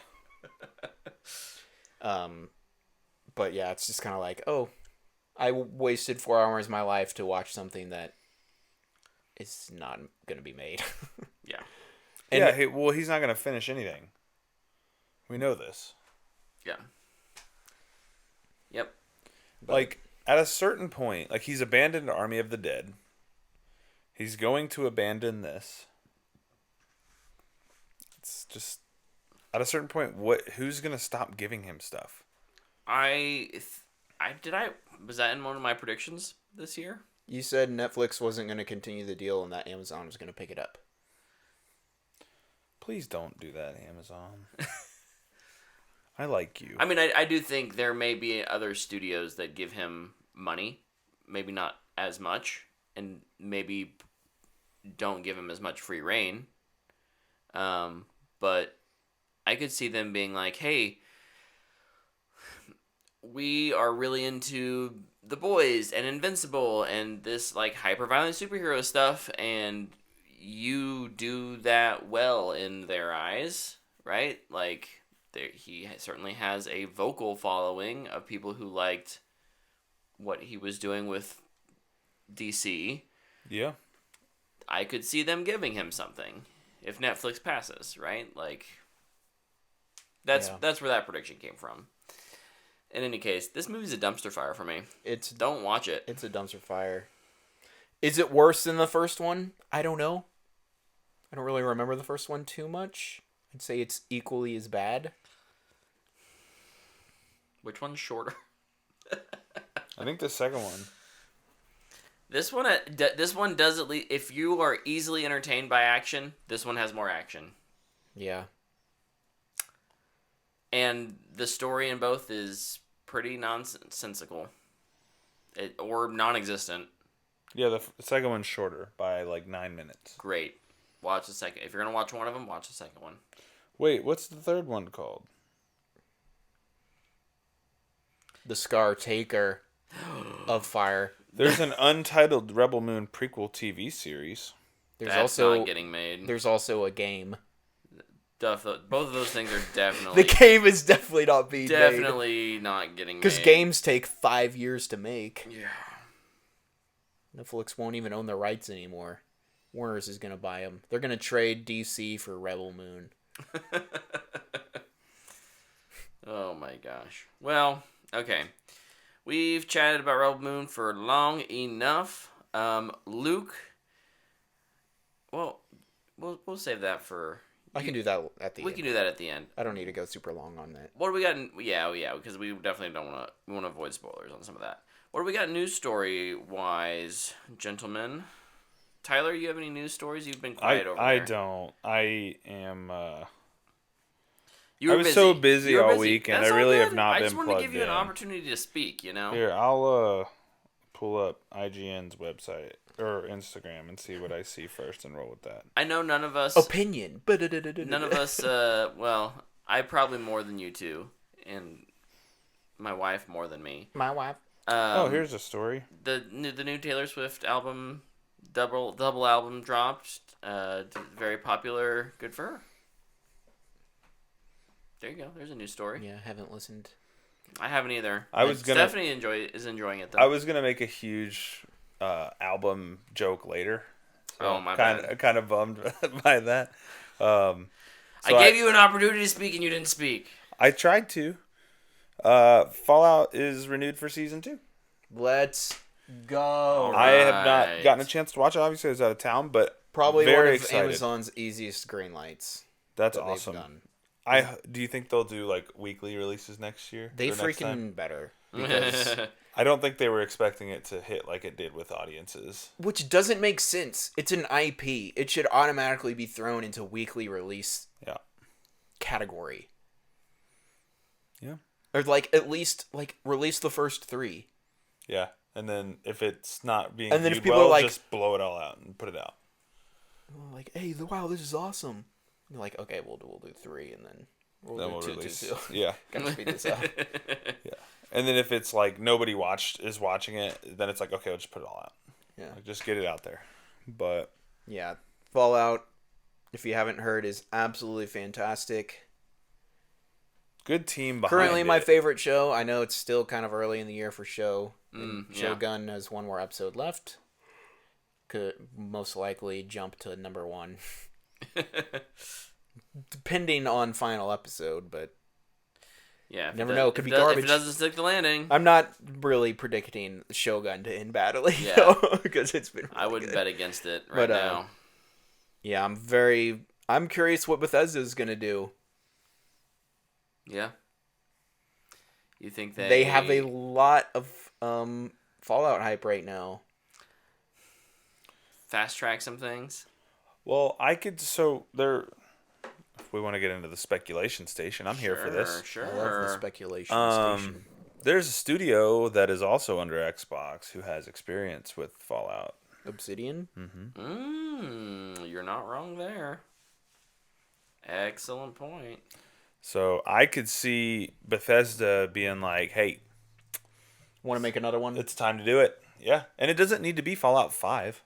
But yeah, it's just kind of like, oh, I wasted 4 hours of my life to watch something that is not going to be made. Yeah. And he's not going to finish anything. We know this. Yeah. Yep. Like, at a certain point, like, he's abandoned Army of the Dead. He's going to abandon this. It's just, at a certain point, who's going to stop giving him stuff? Was that in one of my predictions this year? You said Netflix wasn't going to continue the deal and that Amazon was going to pick it up. Please don't do that, Amazon. I like you. I mean, I do think there may be other studios that give him money, maybe not as much, and maybe don't give him as much free reign. But I could see them being like, hey, we are really into The Boys and Invincible and this like hyper-violent superhero stuff, and you do that well in their eyes, right? Like, he certainly has a vocal following of people who liked what he was doing with DC. Yeah. I could see them giving him something if Netflix passes, right? Like, that's where that prediction came from. In any case, this movie's a dumpster fire for me. Don't watch it. It's a dumpster fire. Is it worse than the first one? I don't know. I don't really remember the first one too much. I'd say it's equally as bad. Which one's shorter? I think the second one. This one does at least. If you are easily entertained by action, this one has more action. Yeah. And the story in both is pretty nonsensical, or non-existent. Yeah, the second one's shorter by like 9 minutes. Great. Watch the second. If you're gonna watch one of them, watch the second one. Wait, what's the third one called? The Scar Taker of Fire. There's an untitled Rebel Moon prequel TV series. There's That's also not getting made. There's also a game. Both of those things are definitely... The game is definitely not being made. Definitely not getting made. Because games take 5 years to make. Yeah. Netflix won't even own the rights anymore. Warner's is going to buy them. They're going to trade DC for Rebel Moon. Oh my gosh. Well, okay. We've chatted about Rebel Moon for long enough. Luke... Well, we'll save that for... I can do that at the end. We can do that at the end. I don't need to go super long on that. What do we got? Yeah, because we definitely don't want to. We want to avoid spoilers on some of that. What do we got news story wise, gentlemen? Tyler, you have any news stories? You've been quiet over there. I don't. I am. You were I was busy. so busy all week, and That's I all really good. have not I been just wanted to give you an in. opportunity to speak. You know. Here, I'll pull up IGN's website or Instagram and see what I see first and roll with that. I know none of us. Opinion. None of us. Well, I probably more than you two, and my wife more than me. My wife. Here's a story. The new Taylor Swift album double album dropped. Very popular. Good for her. There you go. There's a new story. Yeah, I haven't listened. I haven't either. Stephanie is enjoying it though. I was gonna make a huge album joke later. So my bad. Kind of bummed by that. So I gave you an opportunity to speak and you didn't speak. I tried to. Fallout is renewed for season 2. Let's go. I have not gotten a chance to watch it. Obviously, I was out of town, but probably very one of excited. Amazon's easiest green lights. That's awesome. Do you think they'll do like weekly releases next year? They freaking better. Because I don't think they were expecting it to hit like it did with audiences. Which doesn't make sense. It's an IP. It should automatically be thrown into weekly release category. Yeah. Or like at least like release the first 3. Yeah. And then if it's not being and then viewed if people well, are like, just blow it all out and put it out. Like, hey, wow, this is awesome. You're like, okay, we'll do 3 and then we'll do release. 2. Yeah. Gotta speed this up. Yeah. And then if it's like nobody is watching it, then it's like, okay, I'll just put it all out. Yeah. Like, just get it out there. But yeah, Fallout, if you haven't heard, is absolutely fantastic. Good team behind Currently it. my favorite show. I know it's still kind of early in the year for show. Yeah. Shogun has one more episode left. Could most likely jump to number 1. Depending on final episode, but yeah, never know. It could be garbage. If it doesn't stick the landing. I'm not really predicting Shogun to end badly, because it's been really I wouldn't good. bet against it now. Yeah, I'm curious what Bethesda's going to do. Yeah. You think they have a lot of Fallout hype right now. Fast track some things? Well, if we want to get into the speculation station, I'm here for this. Sure. I love the speculation station. There's a studio that is also under Xbox who has experience with Fallout. Obsidian? Mm-hmm. You're not wrong there. Excellent point. So I could see Bethesda being like, hey, want to make another one? It's time to do it. Yeah. And it doesn't need to be Fallout 5.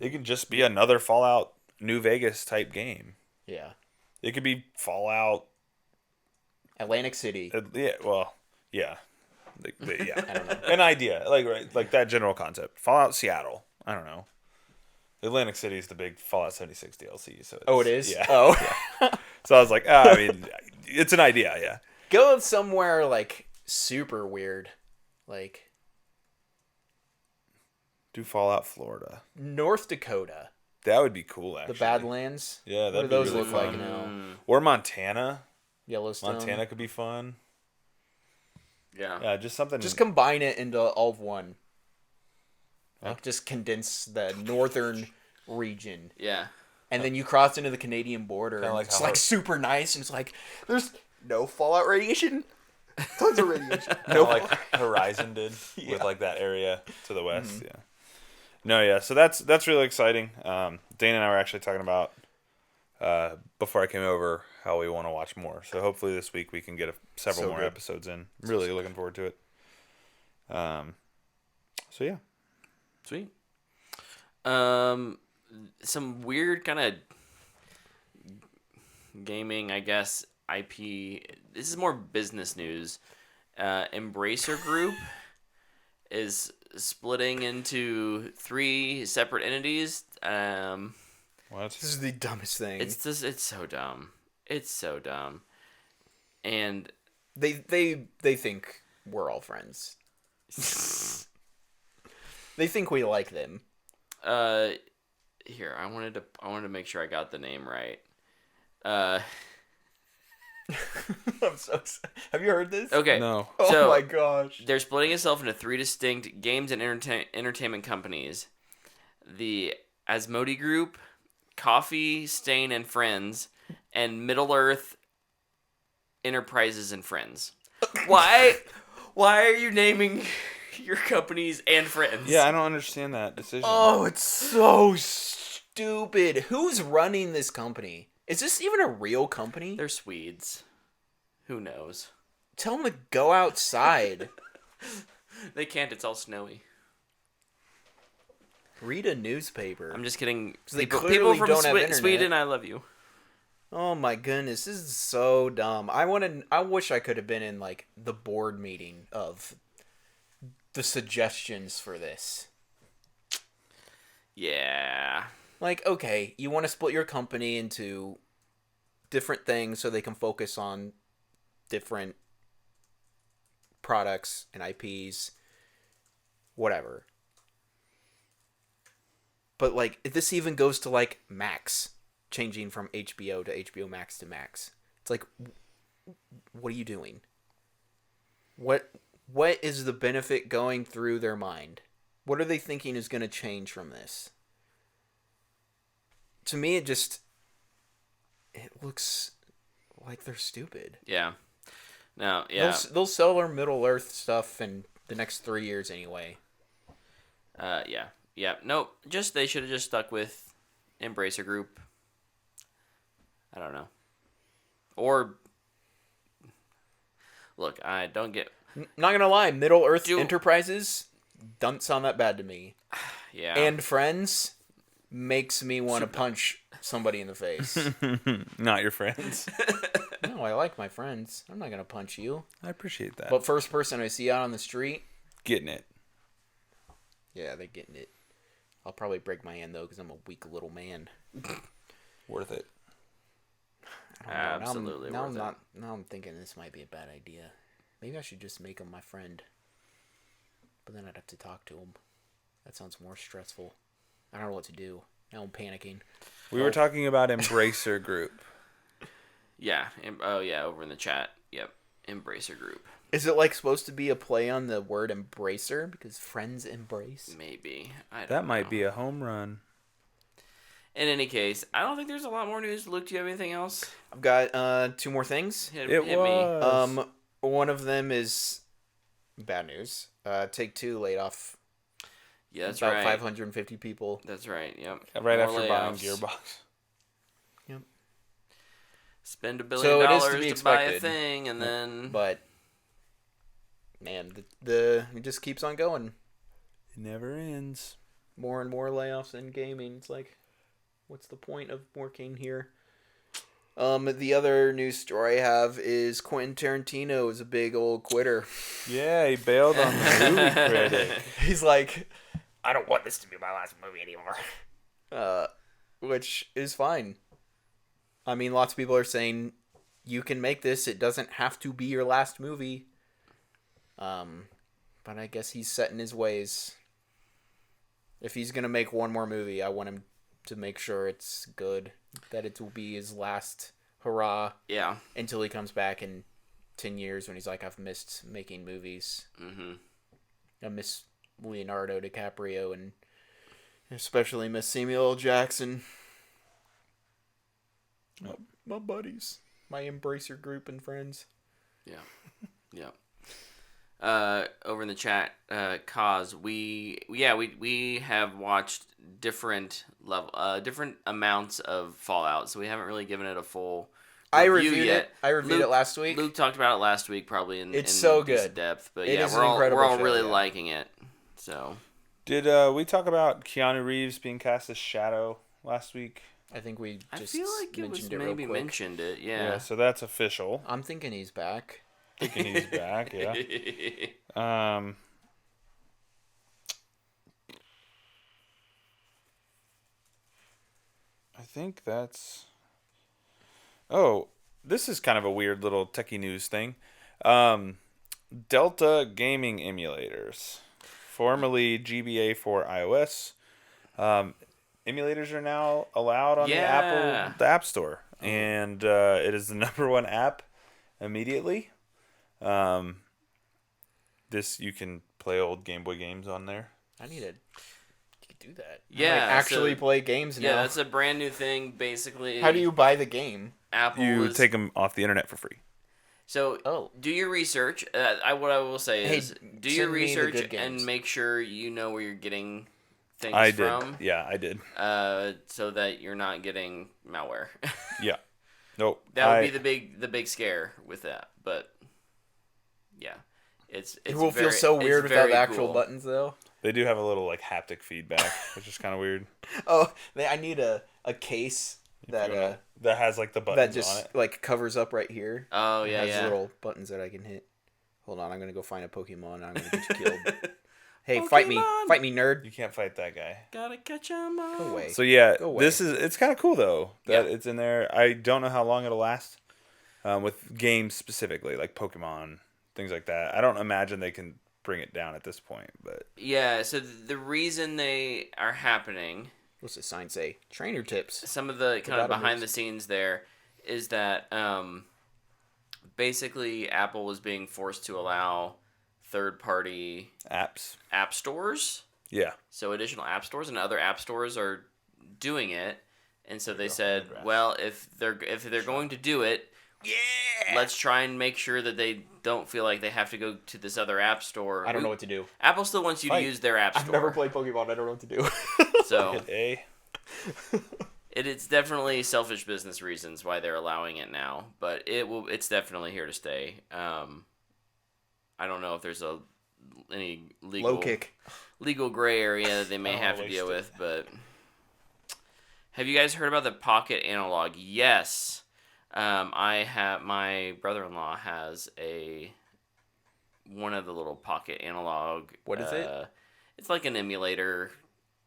It can just be another Fallout New Vegas type game. Yeah. It could be Fallout Atlantic City. Yeah, well, yeah. Yeah. I don't know. An idea. Like that general concept. Fallout Seattle. I don't know. Atlantic City is the big Fallout 76 DLC. So it is? Yeah. Oh. Yeah. So I was like, I mean, it's an idea, yeah. Go somewhere, like, super weird. Like, do Fallout Florida. North Dakota. That would be cool, actually. The Badlands. Yeah, that'd what do be those really look fun. like now? Or Montana. Yellowstone. Montana could be fun. Yeah. Yeah, just something. Just combine it into all of one. Huh? Like, just condense the northern region. Yeah. And then you cross into the Canadian border. Kinda And like it's how like super nice. And it's like, there's no fallout radiation. Tons of radiation. No, like Horizon did with like that area to the west. Mm-hmm. Yeah. No, yeah. So that's really exciting. Dana and I were actually talking about before I came over how we want to watch more. So hopefully this week we can get several more episodes in. Really looking forward to it. So yeah. Sweet. Some weird kind of gaming, I guess, IP. This is more business news. Embracer Group is splitting into 3 separate entities. What? This is the dumbest thing. It's so dumb. It's so dumb. And they think we're all friends. They think we like them. Here, I wanted to make sure I got the name right. I'm so excited. Have you heard this? Okay. No. Oh my gosh. They're splitting itself into 3 distinct games and entertainment companies. The Asmodee Group, Coffee, Stain and Friends, and Middle-earth Enterprises and Friends. Why are you naming your companies and friends? Yeah, I don't understand that decision. Oh, it's so stupid. Who's running this company? Is this even a real company? They're Swedes. Who knows? Tell them to go outside. They can't. It's all snowy. Read a newspaper. I'm just kidding. They People clearly from don't have internet. Sweden, I love you. Oh my goodness, this is so dumb. I wish I could have been in like the board meeting of the suggestions for this. Yeah. Like, okay, you want to split your company into different things so they can focus on different products and IPs, whatever. But like, this even goes to like Max changing from HBO to HBO Max to Max. It's like, what are you doing? What is the benefit going through their mind? What are they thinking is going to change from this? To me, it looks like they're stupid. Yeah. No, yeah. They'll sell their Middle Earth stuff in the next 3 years anyway. Yeah. Yeah. Nope. They should have just stuck with Embracer Group. I don't know. Or look, I don't get. Not gonna lie, Middle Earth Enterprises doesn't sound that bad to me. Yeah. And Friends makes me want to punch somebody in the face. Not your friends. No, I like my friends. I'm not gonna punch you. I appreciate that. But first person I see out on the street, getting it. Yeah, they're getting it. I'll probably break my hand though, because I'm a weak little man. Worth it. Absolutely worth it. Now I'm thinking this might be a bad idea. Maybe I should just make him my friend. But then I'd have to talk to him. That sounds more stressful. I don't know what to do. Now I'm panicking. We were talking about Embracer Group. Yeah. Oh, yeah, over in the chat. Yep. Embracer Group. Is it like supposed to be a play on the word embracer? Because friends embrace? Maybe. I don't That know. might be a home run. In any case, I don't think there's a lot more news. Luke, do you have anything else? I've got 2 more things. Hit was. me. One of them is bad news. Take-Two laid off Yeah, that's about right. 550 people. That's right, yep. Right More after buying layoffs. Gearbox. Yep. Spend $1 So billion it is to be to buy a expected. thing, and then... But, man, it just keeps on going. It never ends. More and more layoffs in gaming. It's like, what's the point of working here? The other news story I have is Quentin Tarantino is a big old quitter. Yeah, he bailed on the movie critic. He's like, I don't want this to be my last movie anymore. Which is fine. I mean, lots of people are saying, you can make this. It doesn't have to be your last movie. But I guess he's set in his ways. If he's going to make one more movie, I want him to make sure it's good. That it will be his last hurrah. Yeah. Until he comes back in 10 years when he's like, I've missed making movies. Mm-hmm. I miss Leonardo DiCaprio and especially miss Samuel L. Jackson. My buddies. My Embracer Group and friends. Yeah. Yeah. Over in the chat, Cause, we have watched different amounts of Fallout, so we haven't really given it a full review yet. I reviewed it last week. Luke talked about it last week, probably in so decent good depth, but it yeah, is we're all show, really yeah. liking it. So, did we talk about Keanu Reeves being cast as Shadow last week? I think we just I feel like it was maybe mentioned it. Yeah, so that's official. I'm thinking he's back. Thinking he's back, yeah. I think that's... Oh, this is kind of a weird little techie news thing. Delta Gaming Emulators, formerly GBA for iOS. Emulators are now allowed on the App Store. And it is the #1 app immediately. You can play old Game Boy games on there. You could do that. Yeah, actually play games now. Yeah, that's a brand new thing. Basically, how do you buy the game? Apple take them off the internet for free. So, do your research. What I will say is, do your research and make sure you know where you're getting things from. Yeah, I did. So that you're not getting malware. Yeah. Nope. That would be the big scare with that, but yeah, it will feel so weird without the actual buttons though. They do have a little like haptic feedback, which is kind of weird. Oh, I need a case that that has like the buttons that just on it. like covers up right here. Oh It yeah, has yeah. little buttons that I can hit. Hold on, I'm gonna go find a Pokemon. And I'm gonna get you killed. Hey, Pokemon! fight me, nerd. You can't fight that guy. Gotta catch 'em all. Go away. So yeah, Go away. it's kind of cool though that it's in there. I don't know how long it'll last. With games specifically, like Pokemon, things like that. I don't imagine they can bring it down at this point, but Yeah, so the reason they are happening, What's the sign say? Trainer tips. some of the kind of Battle behind moves. the scenes there, is that basically Apple was being forced to allow third-party apps. app stores. Yeah. So additional app stores and other app stores are doing it, and so they said, Grass. well, if they're going to do it, let's try and make sure that they don't feel like they have to go to this other app store. I don't know what to do. Apple still wants you to Fight. use their app store. I've never played Pokemon. I don't know what to do. So Hit A. it's definitely selfish business reasons why they're allowing it now, but it's definitely here to stay. I don't know if there's any Low kick. legal gray area that they may have to deal with, but have you guys heard about the Pocket Analog? Yes. My brother-in-law has one of the little Pocket Analog. What is it? It's like an emulator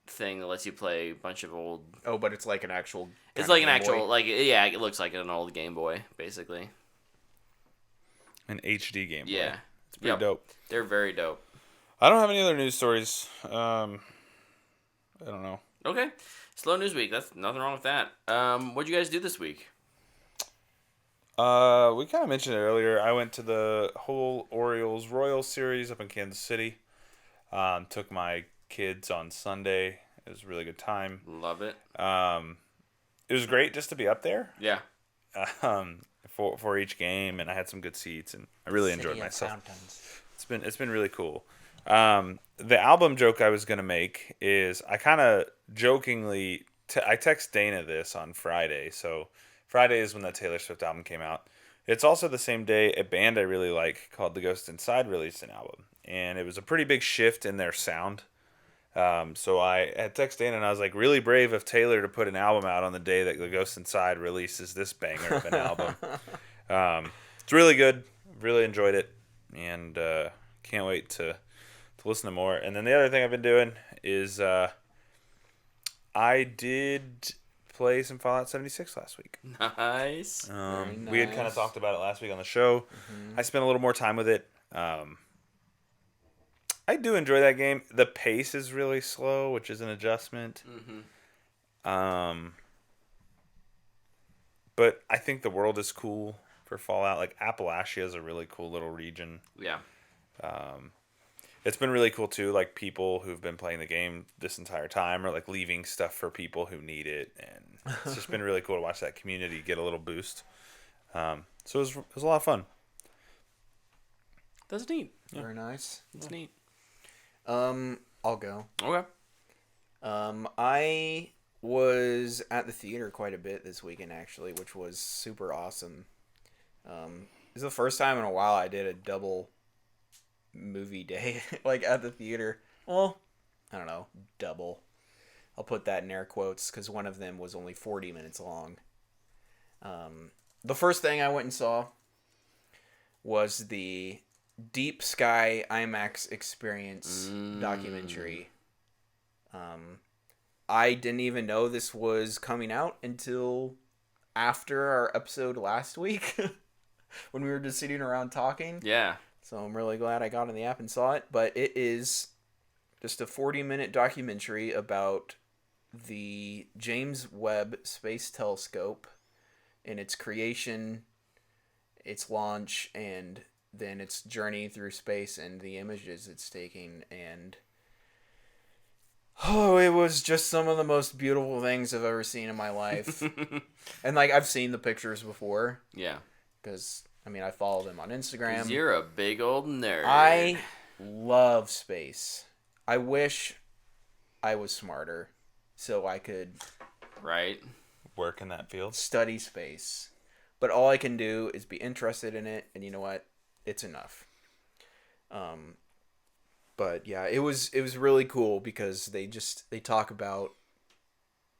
thing that lets you play a bunch of old. Oh, but it's like an actual. It's like an actual, it looks like an old Game Boy, basically. An HD Game Boy. Yeah, It's pretty dope. They're very dope. I don't have any other news stories. I don't know. Okay, slow news week. That's nothing wrong with that. What'd you guys do this week? We kind of mentioned it earlier. I went to the whole Orioles Royals series up in Kansas City. Took my kids on Sunday. It was a really good time. Love it. It was great just to be up there. Yeah. For each game, and I had some good seats, and I really enjoyed myself. It's been really cool. The album joke I was gonna make is I kind of jokingly I text Dana this on Friday. So Friday is when the Taylor Swift album came out. It's also the same day a band I really like called The Ghost Inside released an album, and it was a pretty big shift in their sound. So I had texted Dana and I was like, really brave of Taylor to put an album out on the day that The Ghost Inside releases this banger of an album. It's really good. Really enjoyed it, and can't wait to listen to more. And then the other thing I've been doing is I did play some Fallout 76 last week. Nice. We had kind of talked about it last week on the show. I spent a little more time with it. I do enjoy that game. The pace is really slow, which is an adjustment. But I think the world is cool for Fallout. Like Appalachia is a really cool little region. Yeah. It's been really cool too. Like people who've been playing the game this entire time are like leaving stuff for people who need it, and it's just been really cool to watch that community get a little boost. So it was a lot of fun. That's neat. Very nice. That's neat. I'll go. Okay. I was at the theater quite a bit this weekend actually, which was super awesome. It's the first time in a while I did a double movie day like at the theater. Well, I don't know, double. I'll put that in air quotes because one of them was only 40 minutes long. The first thing I went and saw was the Deep Sky IMAX Experience documentary. I didn't even know this was coming out until after our episode last week when we were just sitting around talking. Yeah. So I'm really glad I got on the app and saw it. But it is just a 40-minute documentary about the James Webb Space Telescope and its creation, its launch, and then its journey through space and the images it's taking. And it was just some of the most beautiful things I've ever seen in my life. And like I've seen the pictures before. Yeah. Because I mean I follow them on Instagram. 'Cause you're a big old nerd. I love space. I wish I was smarter so I could Work in that field. study space. But all I can do is be interested in it, and you know what? It's enough. But yeah, it was really cool because they talk about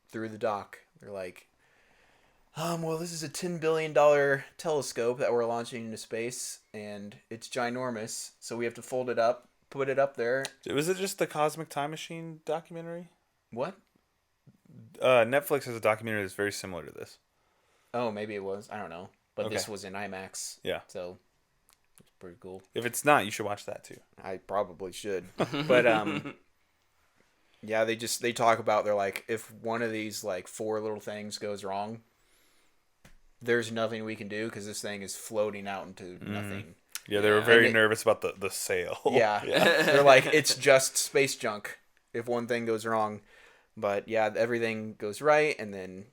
through the doc. They're like, well, this is a $10 billion telescope that we're launching into space, and it's ginormous, so we have to fold it up, put it up there. Was it just the Cosmic Time Machine documentary? What? Netflix has a documentary that's very similar to this. Oh, maybe it was. I don't know. But this was in IMAX. Yeah. So it's pretty cool. If it's not, you should watch that too. I probably should. But yeah, they talk about, they're like, if one of these like 4 little things goes wrong, there's nothing we can do because this thing is floating out into nothing. Yeah, they were very nervous about the sail. Yeah. They're like, it's just space junk if one thing goes wrong. But yeah, everything goes right, and then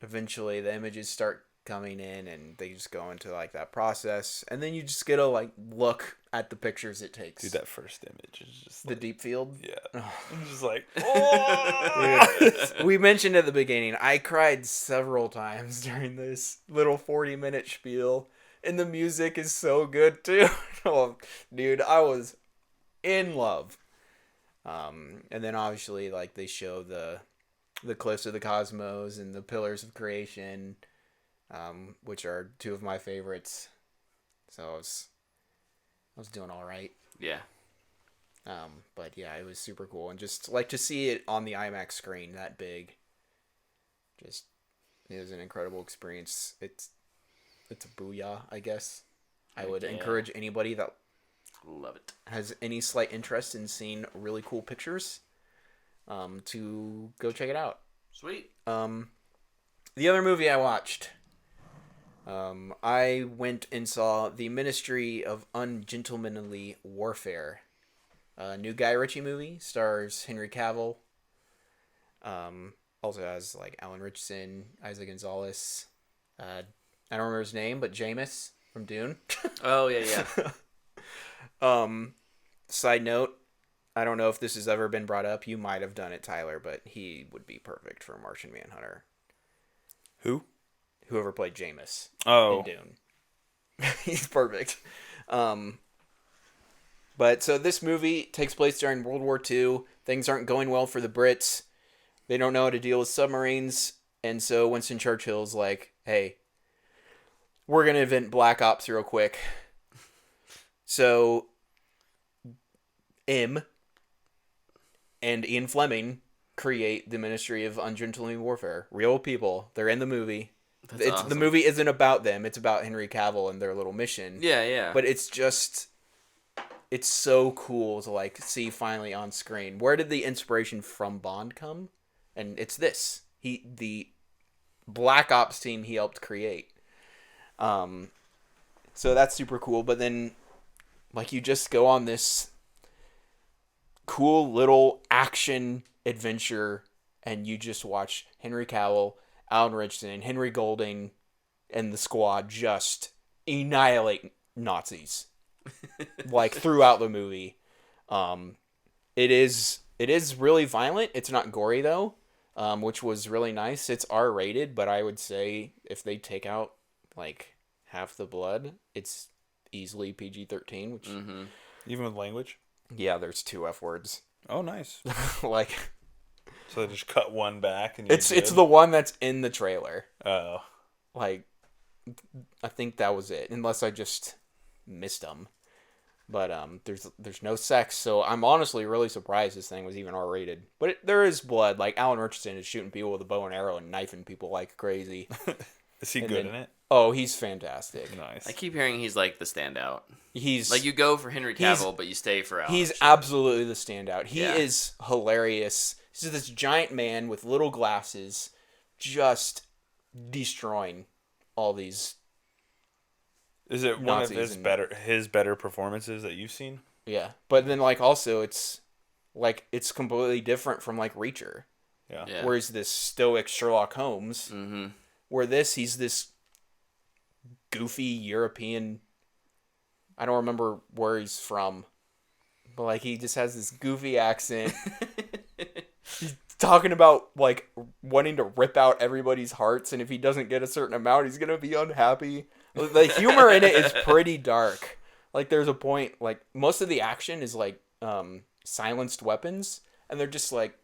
eventually the images start coming in, and they just go into like that process, and then you just get to like look at the pictures it takes. Dude, that first image is just the deep field. Yeah, I'm just like, oh! We mentioned at the beginning, I cried several times during this little 40-minute spiel, and the music is so good too. Oh, dude, I was in love. And then obviously like they show the cliffs of the cosmos and the pillars of creation, which are 2 of my favorites. So I was doing all right. Yeah. But yeah, it was super cool, and just like to see it on the IMAX screen that big. Just, it was an incredible experience. It's a booyah, I guess. I would encourage anybody that love it has any slight interest in seeing really cool pictures, to go check it out. Sweet. The other movie I watched, I went and saw The Ministry of Ungentlemanly Warfare. A new Guy Ritchie movie, stars Henry Cavill. Also has like Alan Richardson, Isaac Gonzalez. I don't remember his name, but Jameis from Dune. Oh yeah. Side note, I don't know if this has ever been brought up. You might have done it, Tyler, but he would be perfect for Martian Manhunter. Who? Whoever played Jameis in Dune. He's perfect. But so this movie takes place during World War II. Things aren't going well for the Brits. They don't know how to deal with submarines. And so Winston Churchill's like, hey, we're going to invent Black Ops real quick. So M and Ian Fleming create the Ministry of Ungentlemanly Warfare. Real people. They're in the movie. That's awesome. The movie isn't about them. It's about Henry Cavill and their little mission. Yeah. But it's just, it's so cool to like see finally on screen. Where did the inspiration from Bond come? And it's this. The Black Ops team he helped create. So that's super cool. But then, like, you just go on this cool little action adventure, and you just watch Henry Cavill, Alan Richardson, Henry Golding, and the squad just annihilate Nazis. Like, throughout the movie. It is really violent. It's not gory, though, which was really nice. It's R-rated, but I would say if they take out, like, half the blood, it's easily PG-13, which... Mm-hmm. Even with language? Yeah, there's 2 F words. Oh, nice. Like... So they just cut one back and it's the one that's in the trailer. Oh. Like, I think that was it, unless I just missed them. But there's no sex, so I'm honestly really surprised this thing was even R-rated. But there is blood. Like, Alan Richardson is shooting people with a bow and arrow and knifing people like crazy. Is he good in it? Oh, he's fantastic. Nice. I keep hearing he's like the standout. He's like, you go for Henry Cavill, but you stay for Alan. He's absolutely the standout. He is hilarious. He's this giant man with little glasses, just destroying all these. Is it Nazis one of his better performances that you've seen? Yeah, but then like also it's completely different from like Reacher. Yeah. Where he's this stoic Sherlock Holmes. Mm-hmm. Where he's this goofy European. I don't remember where he's from, but like he just has this goofy accent. He's talking about like wanting to rip out everybody's hearts, and if he doesn't get a certain amount, he's gonna be unhappy. The humor in it is pretty dark. Like there's a point, like most of the action is like silenced weapons, and they're just like,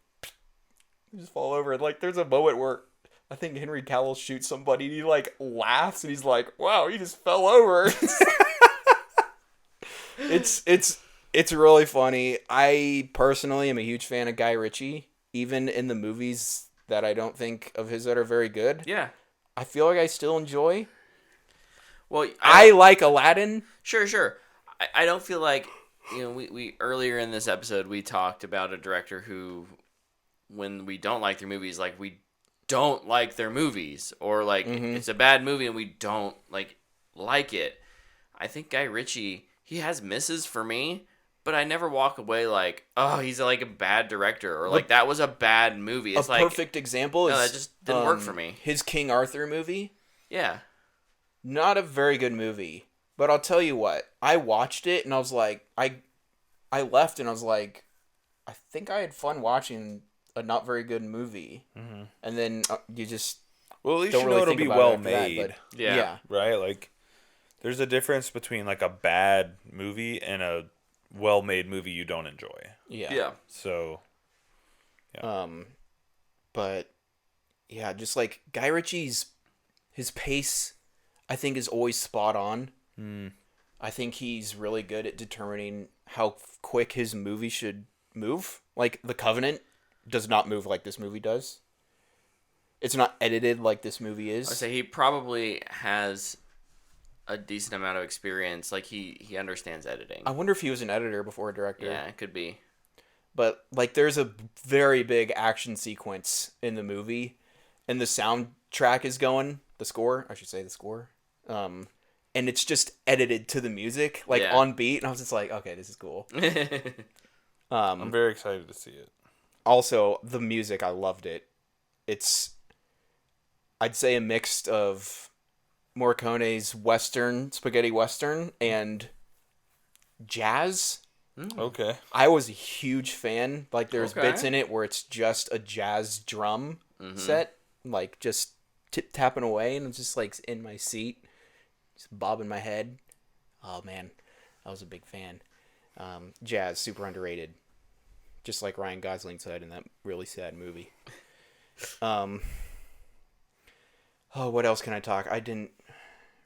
just fall over. And like, there's a moment where I think Henry Cavill shoots somebody, and he like laughs, and he's like, "Wow, he just fell over." It's really funny. I personally am a huge fan of Guy Ritchie, even in the movies that I don't think of his that are very good. Yeah. I feel like I still enjoy. Well, I like Aladdin. Sure. I don't feel like, we earlier in this episode we talked about a director who, when we don't like their movies, like we don't like their movies, or like it's a bad movie and we don't like it. I think Guy Ritchie, he has misses for me, but I never walk away like, oh, he's like a bad director, or like that was a bad movie. It's a like, perfect example is that just didn't work for me. His King Arthur movie. Yeah. Not a very good movie, but I'll tell you what. I watched it and I was like, I left and I was like, I think I had fun watching a not very good movie. Mm-hmm. And then you just at least don't you really know it'll think be about well it after that, made. but Yeah. Right? Like, there's a difference between like a bad movie and a well-made movie you don't enjoy. Yeah. So, yeah. But yeah, just like Guy Ritchie's, his pace, I think, is always spot on. I think he's really good at determining how quick his movie should move. Like The Covenant does not move like this movie does. It's not edited like this movie is. I say he probably has a decent amount of experience. Like he understands editing. I wonder if he was an editor before a director. Yeah, it could be. But like, there's a very big action sequence in the movie, and the soundtrack is going. The score, I should say, the score. And it's just edited to the music, like on beat, and I was just like, okay, this is cool. I'm very excited to see it. Also, the music, I loved it. It's, I'd say, a mix of Morricone's spaghetti western, and jazz. Okay. I was a huge fan. Like, there's bits in it where it's just a jazz drum set, like just tapping away, and I'm just like in my seat, just bobbing my head. Oh man, I was a big fan. Jazz, super underrated. Just like Ryan Gosling said in that really sad movie. What else can I talk? I didn't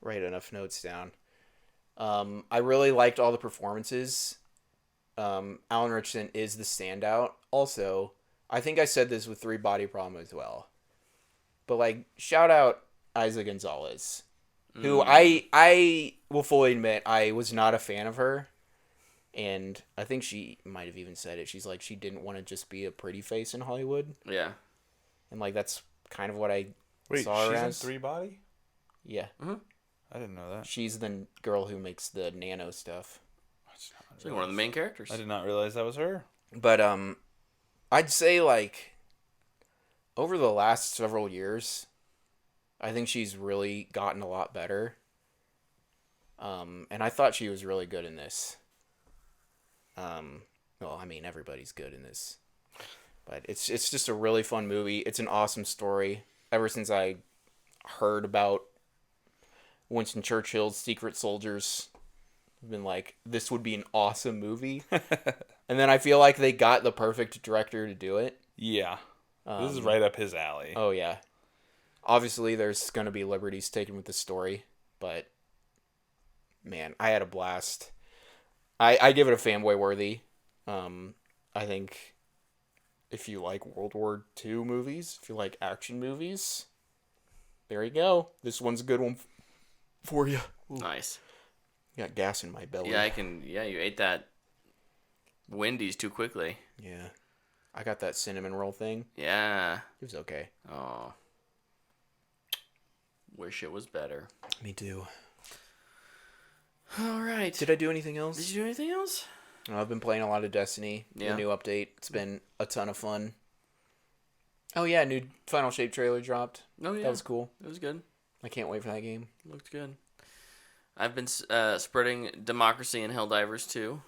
write enough notes down. I really liked all the performances. Alan Richardson is the standout. Also, I think I said this with Three Body Problem as well. But like, shout out Isa Gonzalez, who I will fully admit I was not a fan of her. And I think she might have even said it. She's like, she didn't want to just be a pretty face in Hollywood. Yeah. And like, that's kind of what I Wait, saw her she's in as. Three Body? Yeah. Mm-hmm. I didn't know that. She's the girl who makes the nano stuff. She's like one of the main characters. I did not realize that was her. But I'd say like over the last several years, I think she's really gotten a lot better. And I thought she was really good in this. Well, I mean, everybody's good in this, but it's just a really fun movie. It's an awesome story. Ever since I heard about Winston Churchill's Secret Soldiers, I've been like, this would be an awesome movie. And then I feel like they got the perfect director to do it. Yeah. This is right up his alley. Oh, yeah. Obviously, there's going to be liberties taken with the story, but man, I had a blast. I give it a fanboy worthy. I think if you like World War II movies, if you like action movies, there you go. This one's a good one for you. Ooh. Nice. Got gas in my belly. Yeah, you ate that Wendy's too quickly. Yeah. I got that cinnamon roll thing. Yeah. It was okay. Oh. Wish it was better. Me too. All right. Did I do anything else? Did you do anything else? I've been playing a lot of Destiny. Yeah. The new update. It's been a ton of fun. Oh yeah, new Final Shape trailer dropped. Oh yeah. That was cool. It was good. I can't wait for that game. Looked good. I've been spreading Democracy in Helldivers too.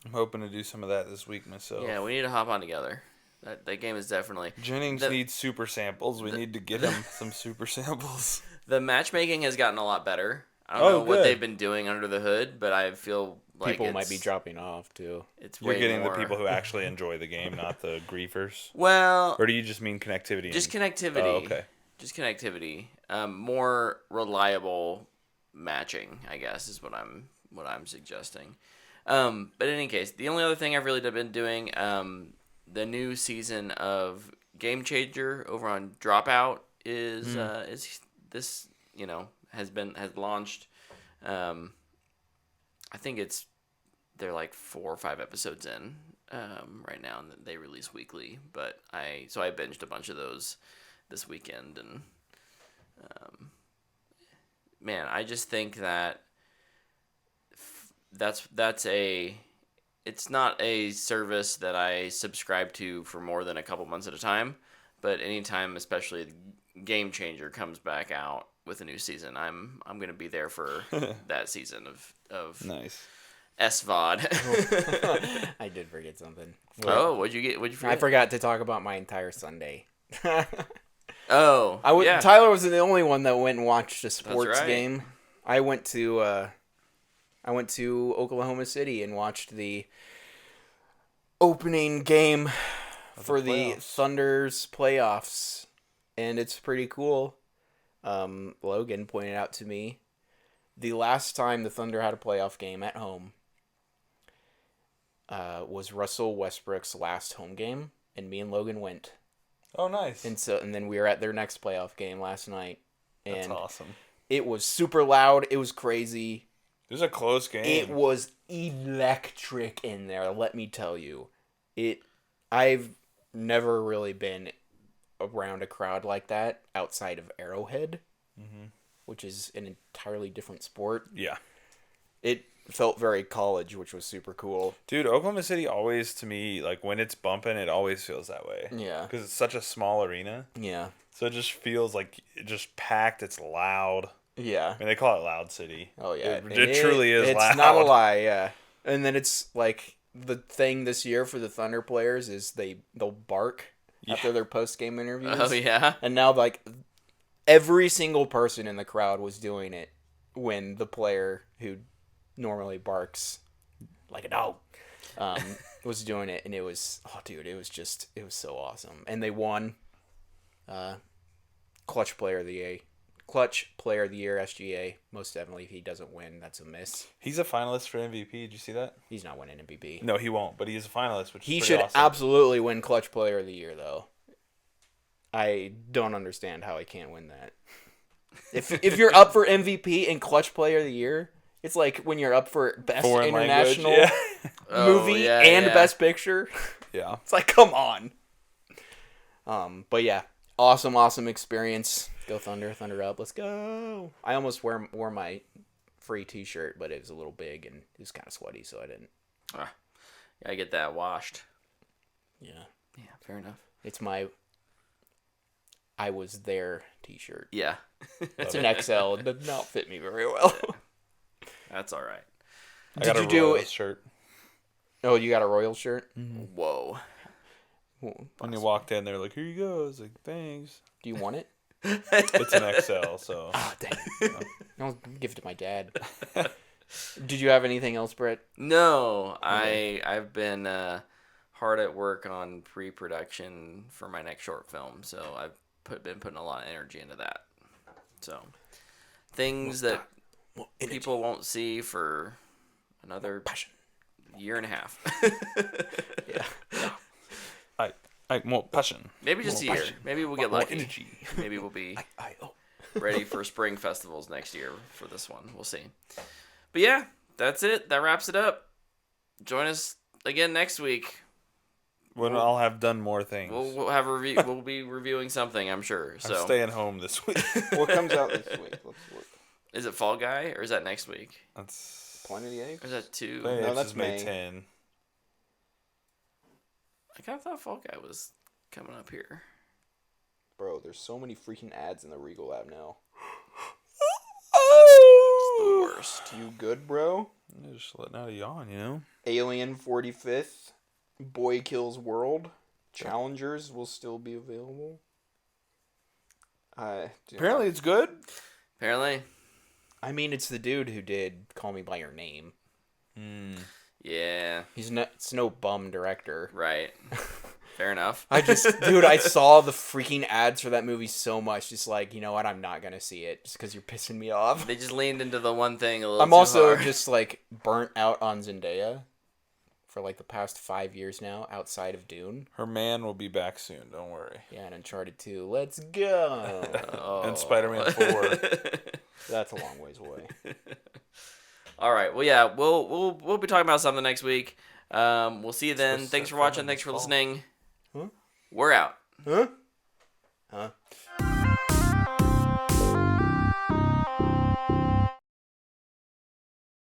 I'm hoping to do some of that this week myself. Yeah, we need to hop on together. That game is definitely... Jennings needs super samples. We need to get him some super samples. The matchmaking has gotten a lot better. I don't know what they've been doing under the hood, but I feel like people might be dropping off too. It's You're way getting more... the people who actually enjoy the game, not the griefers. Well, or do you just mean connectivity? Just connectivity. Oh, okay. Just connectivity. More reliable matching, I guess, is what I'm suggesting. But in any case, the only other thing I've really been doing, the new season of Game Changer over on Dropout is this, has launched. I think they're like 4 or 5 episodes in right now, and they release weekly. But I binged a bunch of those this weekend, and man, I just think that it's not a service that I subscribe to for more than a couple months at a time, but anytime, especially Game Changer comes back out with a new season, I'm gonna be there for that season of nice SVOD. I did forget something. Oh, what'd you forget? I forgot to talk about my entire Sunday. Oh, yeah. Tyler was the only one that went and watched a sports right. game. I went to Oklahoma City and watched the opening game for the Thunder's playoffs, and it's pretty cool. Logan pointed out to me the last time the Thunder had a playoff game at home was Russell Westbrook's last home game, and me and Logan went. Oh, nice. And then we were at their next playoff game last night. And that's awesome. It was super loud. It was crazy. It was a close game. It was electric in there, let me tell you. I've never really been around a crowd like that outside of Arrowhead, which is an entirely different sport. Yeah. It felt very college, which was super cool. Dude, Oklahoma City always, to me, like, when it's bumping, it always feels that way. Yeah. Because it's such a small arena. Yeah. So it just feels like it's just packed. It's loud. Yeah. I mean, they call it Loud City. Oh, yeah. It truly is loud. It's not a lie, yeah. And then it's like the thing this year for the Thunder players is they'll bark after their post-game interviews. Oh, yeah? And now, like, every single person in the crowd was doing it when the player who normally barks like a dog was doing it, and it was it was so awesome. And they won clutch player of the year SGA. Most definitely, if he doesn't win, that's a miss. He's a finalist for MVP. Did you see that? He's not winning MVP. No, he won't, but he is a finalist, which he is should awesome. Absolutely win clutch player of the year, though. I don't understand how he can't win that. If you're up for MVP and clutch player of the year, it's like when you're up for best Foreign international language, movie and best picture. Yeah. It's like, come on. But yeah, awesome experience. Go Thunder, Thunder up, let's go. I almost wore my free t-shirt, but it was a little big and it was kind of sweaty, so I didn't. Gotta get that washed. Yeah. Yeah, fair enough. It's my I was there t-shirt. Yeah. It's an XL. It did not fit me very well. That's all right. I got a Royals shirt. Oh, you got a Royals shirt? Mm-hmm. Whoa. When you walked in, they're like, "Here you go." I was like, "Thanks." Do you want it? It's an XL, so. Oh, dang. I'll give it to my dad. Did you have anything else, Brett? No, I've been hard at work on pre-production for my next short film, so I've been putting a lot of energy into that. So things that people won't see for another year and a half. Yeah. I more passion. Maybe just a year. Maybe we'll get lucky. Energy. Maybe we'll be ready for spring festivals next year for this one. We'll see. But yeah, that's it. That wraps it up. Join us again next week. When I'll have done more things. We'll have a review. We'll be reviewing something, I'm sure. So I'm staying home this week. What comes out this week? Let's look. Is it Fall Guy or is that next week? That's Planet of the Apes? Or is that 2? No, that's May May 10. I kind of thought Fall Guy was coming up here. Bro, there's so many freaking ads in the Regal app now. It's the worst. You good, bro? I'm just letting out a yawn, you know? Alien 45th. Boy Kills World. Challengers will still be available. Apparently it's good. Apparently. I mean, it's the dude who did Call Me by Your Name. Yeah. It's no bum director. Right. Fair enough. Dude, I saw the freaking ads for that movie so much. Just like, you know what? I'm not gonna see it just because you're pissing me off. They just leaned into the one thing a little I'm too also hard. just like burnt out on Zendaya for like the past 5 years now outside of Dune. Her man will be back soon. Don't worry. Yeah, and Uncharted 2. Let's go. And Spider-Man 4. That's a long ways away. All right. Well, yeah, we'll be talking about something next week. We'll see you then. Thanks for watching. Thanks for listening. Huh? We're out. Huh?